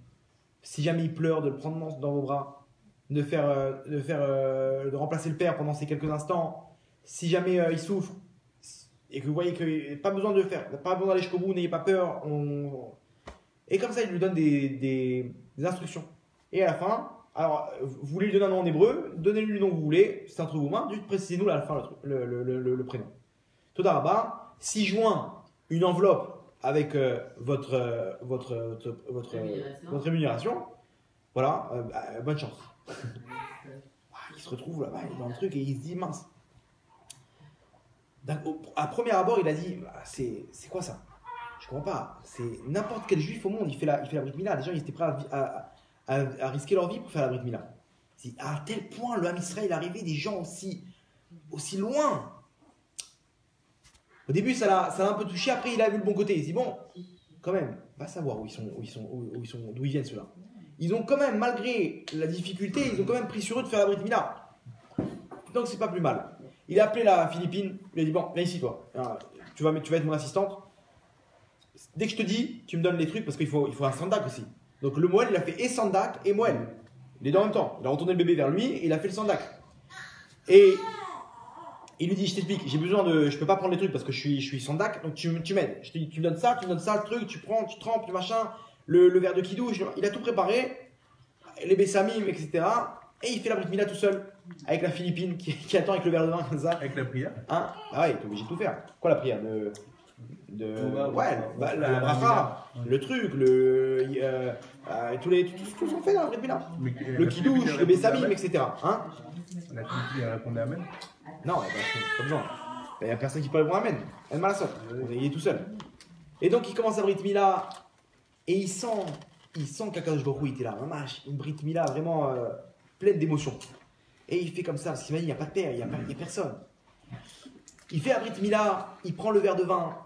Si jamais il pleure, de le prendre dans vos bras, de remplacer le père pendant ces quelques instants. Si jamais il souffre et que vous voyez qu'il n'y a pas besoin de le faire, pas besoin d'aller jusqu'au bout, n'ayez pas peur. Et comme ça, il lui donne des instructions. Et à la fin, alors vous voulez lui donner un nom en hébreu, donnez-lui le nom que vous voulez, c'est entre vos mains, juste précisez-nous à la fin le prénom. Toda Rabba, si joint une enveloppe avec votre rémunération, voilà, bonne chance. Il se retrouve là-bas dans le truc et il se dit mince. À premier abord, il a dit c'est quoi ça? Je comprends pas. C'est n'importe quel juif au monde, il fait la Brit Mila. Les gens ils étaient prêts à risquer leur vie pour faire la Brit Mila. À tel point, le Ham Israël est arrivé des gens aussi loin. Au début, ça l'a un peu touché. Après, il a vu le bon côté. Il se dit bon, quand même, va savoir d'où ils viennent ceux-là. Ils ont quand même, malgré la difficulté, ils ont quand même pris sur eux de faire la Brit Mila. Donc c'est pas plus mal. Il a appelé la Philippine. Il a dit bon, viens ici toi. Tu vas être mon assistante. dès que je te dis, tu me donnes les trucs parce qu'il faut un sandak aussi. Donc le Moël, il a fait et sandak et Moël. Il est dans le même temps. Il a retourné le bébé vers lui et il a fait le sandak. Et il lui dit, je t'explique, j'ai besoin de, je peux pas prendre les trucs parce que je suis sandak, donc tu m'aides. Je te dis, tu me donnes ça, le truc, tu prends, tu trempes, le machin, le verre de kidouche. Il a tout préparé, les bessamim, etc. Et il fait la brit mila tout seul, avec la Philippine qui attend avec le verre de vin comme ça. Avec la prière. Hein, ah ouais, t'es obligé de tout faire. Quoi la prière la bracha, le truc, tout ce qu'on fait dans la brit mila. Le kidouche, le bessamim, etc. Hein? La Philippine, elle répondait Amen. Non, pas besoin. Il n'y a personne qui peut répondre Amen. Elle m'a la sorte. Il est tout seul. Et donc il commence à brit mila et il sent qu'Akadosh Baruch Hu était là, une brit mila vraiment pleine d'émotions. Et il fait comme ça, parce qu'il m'a dit, il n'y a pas de terre, il n'y a personne. Il fait la brit mila, il prend le verre de vin,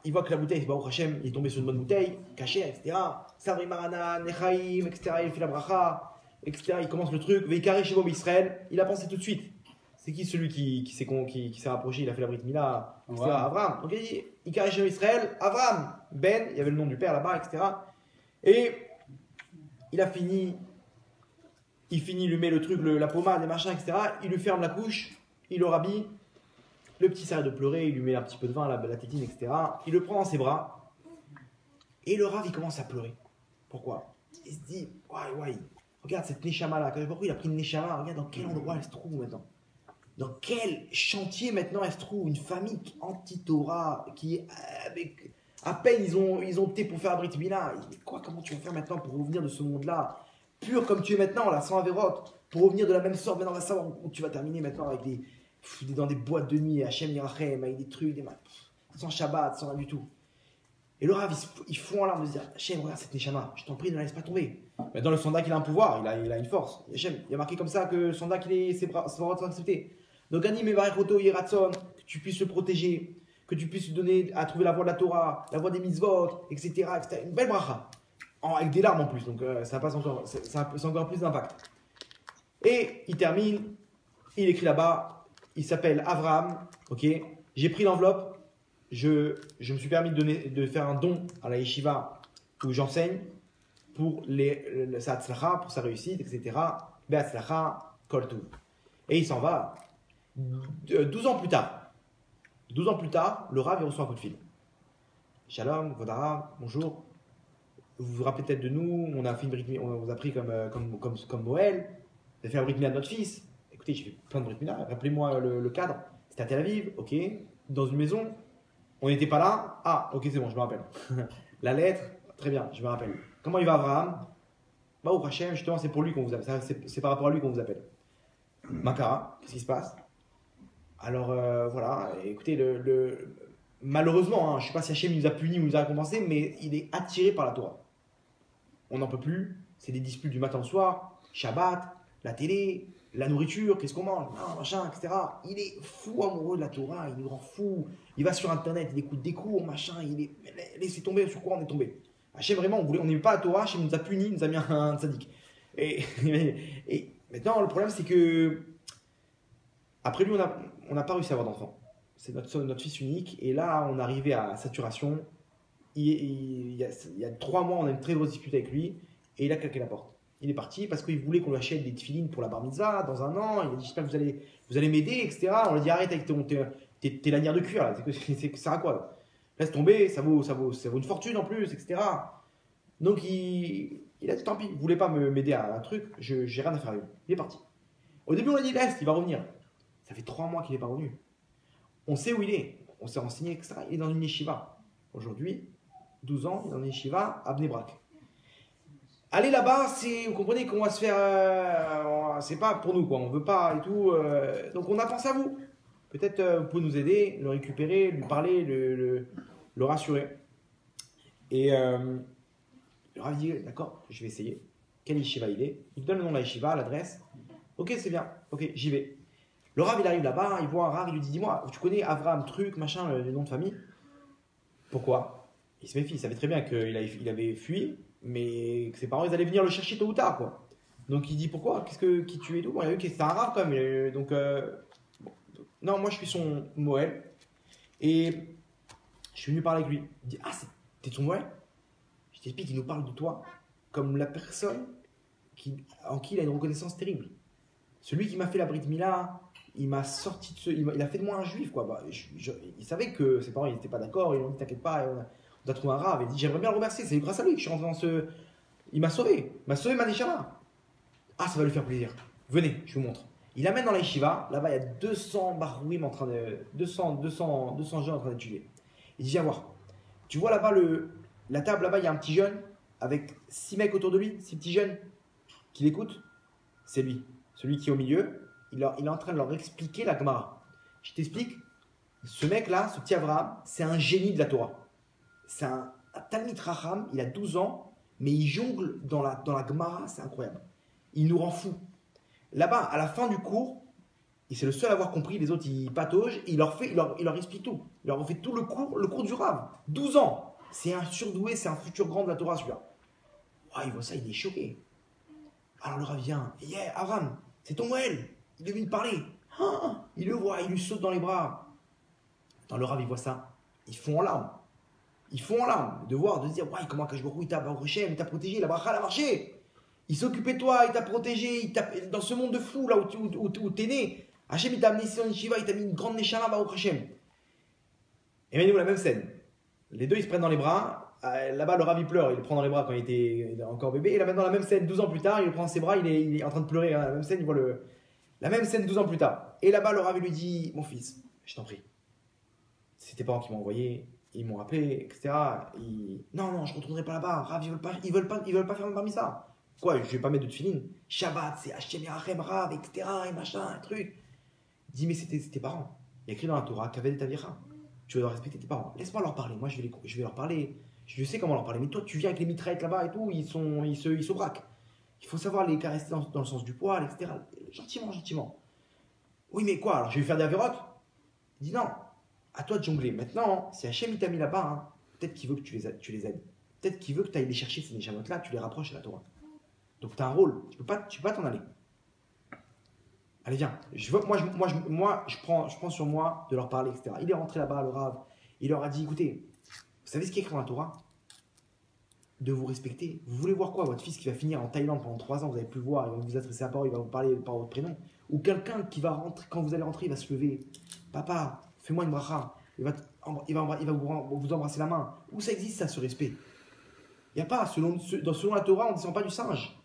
il voit que la bouteille, Baruch Hashem, il est tombé sur une bonne bouteille, cachée, etc. Sabri Marana, Nechaim, etc. Il fait la bracha, etc. Il commence le truc, Veikari Shebo Israël, il a pensé tout de suite. C'est qui celui qui s'est rapproché, il a fait la brit mila, etc. Abraham. Donc il dit, Ikari Shebo Israël, Abraham, Ben, il y avait le nom du père là-bas, etc. Et il a fini. Il finit, il lui met le truc, la pommade, les machins, etc. Il lui ferme la couche, il le rhabille. Le petit s'arrête de pleurer, il lui met un petit peu de vin, la tétine, etc. Il le prend dans ses bras. Et le Rav, il commence à pleurer. Pourquoi? Il se dit, ouais, regarde cette Neshama là. Pourquoi il a pris une Neshama? Regarde dans quel endroit elle se trouve maintenant. Dans quel chantier maintenant elle se trouve? Une famille anti-Torah, qui est avec. À peine ils ont opté pour faire un Brit Mila. Il dit, comment tu vas faire maintenant pour revenir de ce monde-là? Pur comme tu es maintenant, là, sans Averot, pour revenir de la même sorte, maintenant on va savoir où tu vas terminer maintenant avec dans des boîtes de nuit, Hachem Yirachem, avec des trucs, sans Shabbat, sans rien du tout. Et le Rav, il fond en larmes de se dire, Hachem, regarde cette Neshama, je t'en prie, ne la laisse pas tomber. Maintenant le Sandak, il a un pouvoir, il a une force. Hachem, il y a marqué comme ça que le Sandak, ses bras sont acceptés. Donc Ani Mevarech Oto Yiratson, que tu puisses le protéger, que tu puisses lui donner à trouver la voie de la Torah, la voie des mitzvot, etc. Une belle bracha. Avec des larmes en plus, donc ça passe encore, c'est encore plus d'impact. Et il termine, il écrit là-bas, il s'appelle Avraham, ok. J'ai pris l'enveloppe, je me suis permis de faire un don à la yeshiva où j'enseigne pour sa tzlacha, pour sa réussite, etc. Be'atzlacha, kol tuv. Et il s'en va. 12 ans plus tard, le Rav il reçoit un coup de fil. Shalom, Vodara, bonjour. Vous vous rappelez peut-être de nous, on a fait une brit mila, on vous a pris comme Noël, on a fait un brit mila de notre fils. Écoutez, j'ai fait plein de brit mila, rappelez-moi le cadre. C'était à Tel Aviv, ok, dans une maison, on n'était pas là. Ah, ok, c'est bon, je me rappelle. La lettre, très bien, je me rappelle. Comment il va Abraham? Baruch Hashem, justement, c'est pour lui qu'on vous appelle, c'est par rapport à lui qu'on vous appelle. Makara, qu'est-ce qui se passe? Alors voilà, écoutez, malheureusement, je ne sais pas si Hachem nous a punis ou nous a récompensés, mais il est attiré par la Torah. On n'en peut plus, c'est des disputes du matin au soir, Shabbat, la télé, la nourriture, qu'est-ce qu'on mange, machin, etc. Il est fou amoureux de la Torah, il nous rend fou. Il va sur Internet, il écoute des cours, machin, laissez tomber sur quoi on est tombé. Hachem, vraiment, on n'aimait pas la Torah, Hachem nous a punis, il nous a mis un tzaddik. Et maintenant, le problème, c'est que après lui, on n'a pas réussi à avoir d'enfant. C'est notre fils unique. Et là, on est arrivé à saturation. Il y a 3 mois, on a une très grosse dispute avec lui. Et il a claqué la porte. Il est parti parce qu'il voulait qu'on lui achète des tefilines pour la bar mitzvah dans un an. Il a dit, j'espère que vous allez m'aider, etc. On lui a dit, arrête avec tes lanières de cuir. Là. Ça sert à quoi? Laisse tomber, ça vaut une fortune en plus, etc. Donc il a dit, tant pis, il ne voulait pas m'aider à un truc. J'ai rien à faire avec lui. Il est parti. Au début, on a dit, laisse, il va revenir. Ça fait 3 mois qu'il n'est pas revenu. On sait où il est. On s'est renseigné, etc. Il est dans une yeshiva. Aujourd'hui, 12 ans, il est dans une yeshiva à Bnei Brak. Aller là-bas, vous comprenez qu'on va se faire... c'est pas pour nous, quoi. On veut pas et tout. Donc on a pensé à vous. Peut-être vous pouvez nous aider, le récupérer, lui parler, le rassurer. Et le Rav dit, d'accord, je vais essayer. Quel yeshiva il est? Il donne le nom de la yeshiva, l'adresse. Ok, c'est bien. Ok, j'y vais. Le Rav, il arrive là-bas, il voit un Rav, il lui dit, dis-moi, tu connais Avraham, truc, machin, le nom de famille? Pourquoi? Il se méfie, il savait très bien qu'il avait fui, mais que ses parents, ils allaient venir le chercher tôt ou tard, quoi. Donc il dit, pourquoi? Qui tu es et tout? Bon, il a vu que c'était un Rav, quand même. Donc, bon. Non, moi, je suis son Moël. Et je suis venu parler avec lui. Il dit, ah, T'es ton ouais. Je t'explique, il nous parle de toi comme la personne en qui il a une reconnaissance terrible. Celui qui m'a fait la Brit Mila, il m'a sorti de ce. Il a fait de moi un juif, quoi. Bah, il savait que ses parents n'étaient pas d'accord, ils ont dit t'inquiète pas, on a trouvé un rave. Il dit j'aimerais bien le remercier, c'est grâce à lui que je suis rentré dans ce. Il m'a sauvé ma neshama. Ah, ça va lui faire plaisir. Venez, je vous montre. Il amène dans la yeshiva, là-bas il y a 200 barouim en train de. 200 jeunes en train d'étudier. Il dit viens voir. Tu vois là-bas, la table là-bas, il y a un petit jeune avec 6 mecs autour de lui, 6 petits jeunes qui l'écoutent. C'est lui. Celui qui est au milieu, il est en train de leur expliquer la Gemara. Je t'explique. Ce mec-là, ce petit Abraham, c'est un génie de la Torah. C'est un Talmid Racham, il a 12 ans, mais il jongle dans la Gemara, c'est incroyable. Il nous rend fous. Là-bas, à la fin du cours, et c'est le seul à avoir compris, les autres ils pataugent, il leur explique tout. Il leur fait tout le cours du Rav. 12 ans. C'est un surdoué, c'est un futur grand de la Torah, celui-là. Oh, il voit ça, il est choqué. Alors le Rav vient, yeah, Abraham, c'est ton Moël, il est venu te parler. Ah, il le voit, il lui saute dans les bras. Dans le Rav, il voit ça, ils font en larmes. Ils font en larmes de voir, de se dire, ouais, comment Kajborou, il t'a protégé, la bracha, elle a marché. Il s'est occupé de toi, il t'a protégé, dans ce monde de fou là où t'es né. Hachem, il t'a amené ici en Yeshiva, il t'a mis une grande neshama, Baruch Hashem. Et maintenant, la même scène. Les deux, ils se prennent dans les bras. Là-bas, le Rav, il pleure, il le prend dans les bras quand il était encore bébé. Et là, maintenant, la même scène, 12 ans plus tard, il le prend dans ses bras, il est en train de pleurer. Hein. La même scène, il voit la même scène 12 ans plus tard. Et là-bas, le Rav, il lui dit, mon fils, je t'en prie. C'est tes parents qui m'ont envoyé, ils m'ont appelé, etc. Non, je ne retournerai pas là-bas. Rav, ils veulent pas faire un bar mitzvah. Quoi, je vais pas mettre de tefilin. Shabbat, c'est Hachem Yerachem Rav, etc. Et machin, un truc. Il dit, mais c'est tes parents. Il y a écrit dans la Torah, Kaved et Tavicha. Tu dois respecter tes parents. Laisse-moi leur parler. Moi, je vais leur parler. Je sais comment leur parler. Mais toi, tu viens avec les mitraillettes là-bas et tout, ils se braquent. Il faut savoir les caresser dans le sens du poil, etc. Gentiment. Oui, mais quoi? Alors, je vais faire des avérotes? Il dit non. À toi de jongler. Maintenant, si Hachem il t'a mis là-bas, hein, peut-être qu'il veut que tu les aides. Peut-être qu'il veut que tu ailles les chercher, ces néchamotes-là, tu les rapproches à la Torah. Donc, tu as un rôle. Tu peux pas t'en aller. Allez, viens. Je prends sur moi de leur parler, etc. Il est rentré là-bas, le Rav. Il leur a dit, écoutez, vous savez ce qui est écrit dans la Torah? De vous respecter. Vous voulez voir quoi? Votre fils qui va finir en Thaïlande pendant 3 ans, vous n'avez plus le voir, il va vous adresser la parole, il va vous parler par votre prénom. Ou quelqu'un qui va rentrer, quand vous allez rentrer, il va se lever. Papa, fais-moi une bracha. Il va vous embrasser la main. Où ça existe, ça, ce respect? Il n'y a pas. Selon la Torah, on ne descend pas du singe.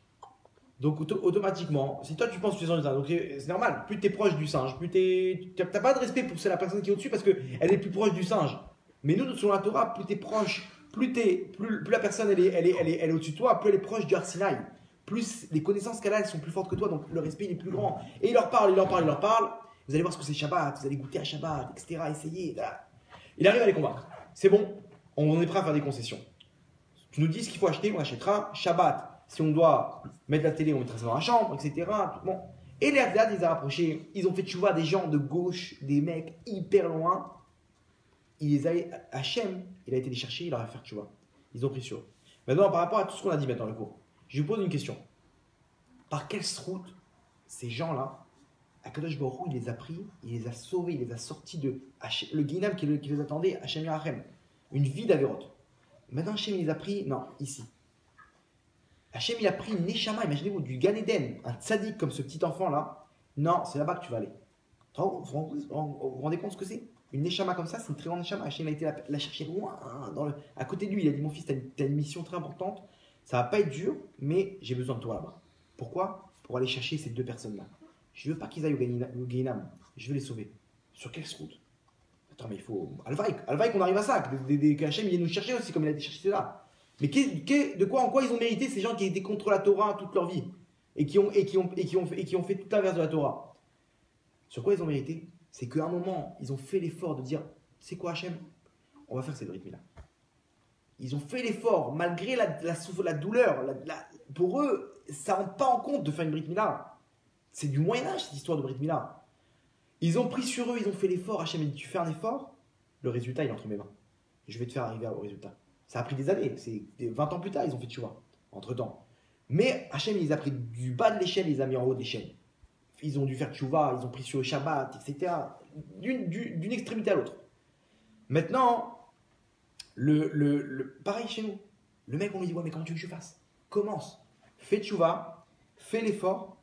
Donc, automatiquement, si toi tu penses que tu es singe, donc c'est normal. Plus tu es proche du singe, plus tu n'as pas de respect pour la personne qui est au-dessus parce qu'elle est plus proche du singe. Mais nous, selon la Torah, plus tu es proche, plus la personne elle est au-dessus de toi, plus elle est proche du Har Sinaï. Plus les connaissances qu'elle a, elles sont plus fortes que toi, donc le respect il est plus grand. Et il leur parle. Vous allez voir ce que c'est Shabbat, vous allez goûter à Shabbat, etc. Essayez. Voilà. Il arrive à les convaincre. C'est bon, on est prêt à faire des concessions. Tu nous dis ce qu'il faut acheter, on achètera. Shabbat. Si on doit mettre la télé, on mettra ça dans la chambre, etc. Bon. Et les Hadad, ils ont rapproché. Ils ont fait tchouva des gens de gauche, des mecs hyper loin. Hachem, il a été les chercher, il leur a fait tchouva. Ils ont pris sur eux. Maintenant, par rapport à tout ce qu'on a dit maintenant, le cours, je vous pose une question. Par quelle route ces gens-là, Akadosh Baruch Hu, il les a pris, il les a sauvés, il les a sortis de le Guinam qui les attendait, Hachem Yerachem. Une vie d'Averot. Maintenant, Hachem, il les a pris, non, ici. Hachem, il a pris une neshama, imaginez-vous, du Gan Eden, un tzaddik comme ce petit enfant-là. Non, c'est là-bas que tu vas aller. Vous vous rendez compte ce que c'est? Une neshama comme ça, c'est une très grande neshama. Hachem a été la chercher loin, à côté de lui. Il a dit, mon fils, tu as une mission très importante. Ça va pas être dur, mais j'ai besoin de toi là-bas. Pourquoi? Pour aller chercher ces deux personnes-là. Je veux pas qu'ils aillent au Guénam. Je veux les sauver. Sur quelle route? Attends, mais il faut... Alvaïk, on arrive à ça. Qu'Hachem, il vient nous chercher aussi, comme il a été chercher là. Mais en quoi ils ont mérité ces gens qui étaient contre la Torah toute leur vie et qui ont fait tout l'inverse de la Torah? Sur quoi ils ont mérité? C'est qu'à un moment, ils ont fait l'effort de dire, c'est quoi Hachem? On va faire cette rythme-là. Ils ont fait l'effort, malgré la douleur. Pour eux, ça ne rend pas en compte de faire une Brit Mila. C'est du Moyen-Âge, cette histoire de Brit Mila. Ils ont pris sur eux, ils ont fait l'effort. Hachem a dit, tu fais un effort, le résultat, il est entre mes mains. Je vais te faire arriver au résultat. Ça a pris des années. C'est 20 ans plus tard, ils ont fait tchouva, entre-temps. Mais Hachem, il les a pris du bas de l'échelle, il les a mis en haut de l'échelle. Ils ont dû faire tchouva, ils ont pris sur le Shabbat, etc. D'une extrémité à l'autre. Maintenant, Pareil chez nous. Le mec, on lui dit, ouais, mais comment tu veux que je fasse? Commence. Fais tchouva, fais l'effort,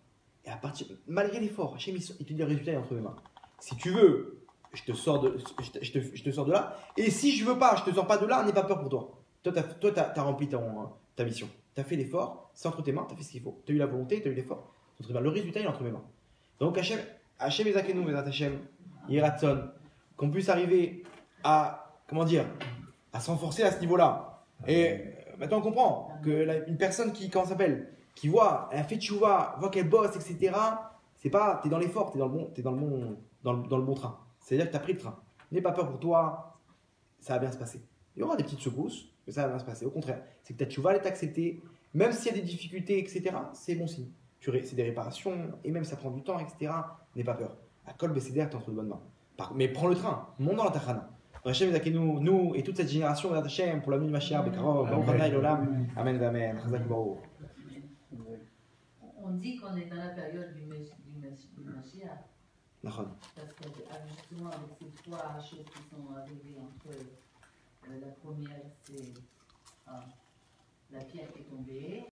et à partir, malgré l'effort, Hachem, il te dit le résultat est entre mes mains. Si tu veux, je te sors de là. Et si je veux pas, je te sors pas de là, n'aie pas peur pour toi. Toi, tu as rempli ta mission. Tu as fait l'effort, c'est entre tes mains, tu as fait ce qu'il faut. Tu as eu la volonté, tu as eu l'effort. Le résultat est entre mes mains. Donc Hachem Ezakenu, Bezat Hachem, Yiratson, qu'on puisse arriver à, comment dire, à s'enforcer à ce niveau-là. Et maintenant on comprend que une personne comment s'appelle, qui voit, elle a fait tchouva, voit qu'elle bosse, etc. C'est pas, t'es dans l'effort, t'es dans le bon train. C'est-à-dire que t'as pris le train. N'aie pas peur pour toi, ça va bien se passer. Il y aura des petites secousses, mais ça va bien se passer. Au contraire, c'est que ta tchouva elle est acceptée, même s'il y a des difficultés, etc. C'est bon signe. C'est des réparations, et même ça prend du temps, etc. N'aie pas peur. À Kol Besséder, t'es entre de bonnes mains. Mais prends le train, monte dans la Tachana. Hachem Ezakenu, nous et toute cette génération de Hachem pour la nuit de Mashiach, Bekarov, Baruch Adonai Olam, Amen, Amen, Chazak Baruch. On dit qu'on est dans la période du Mashiach. Nachon. Parce que justement, avec ces trois choses qui sont arrivées entre la première, c'est la pierre qui est tombée.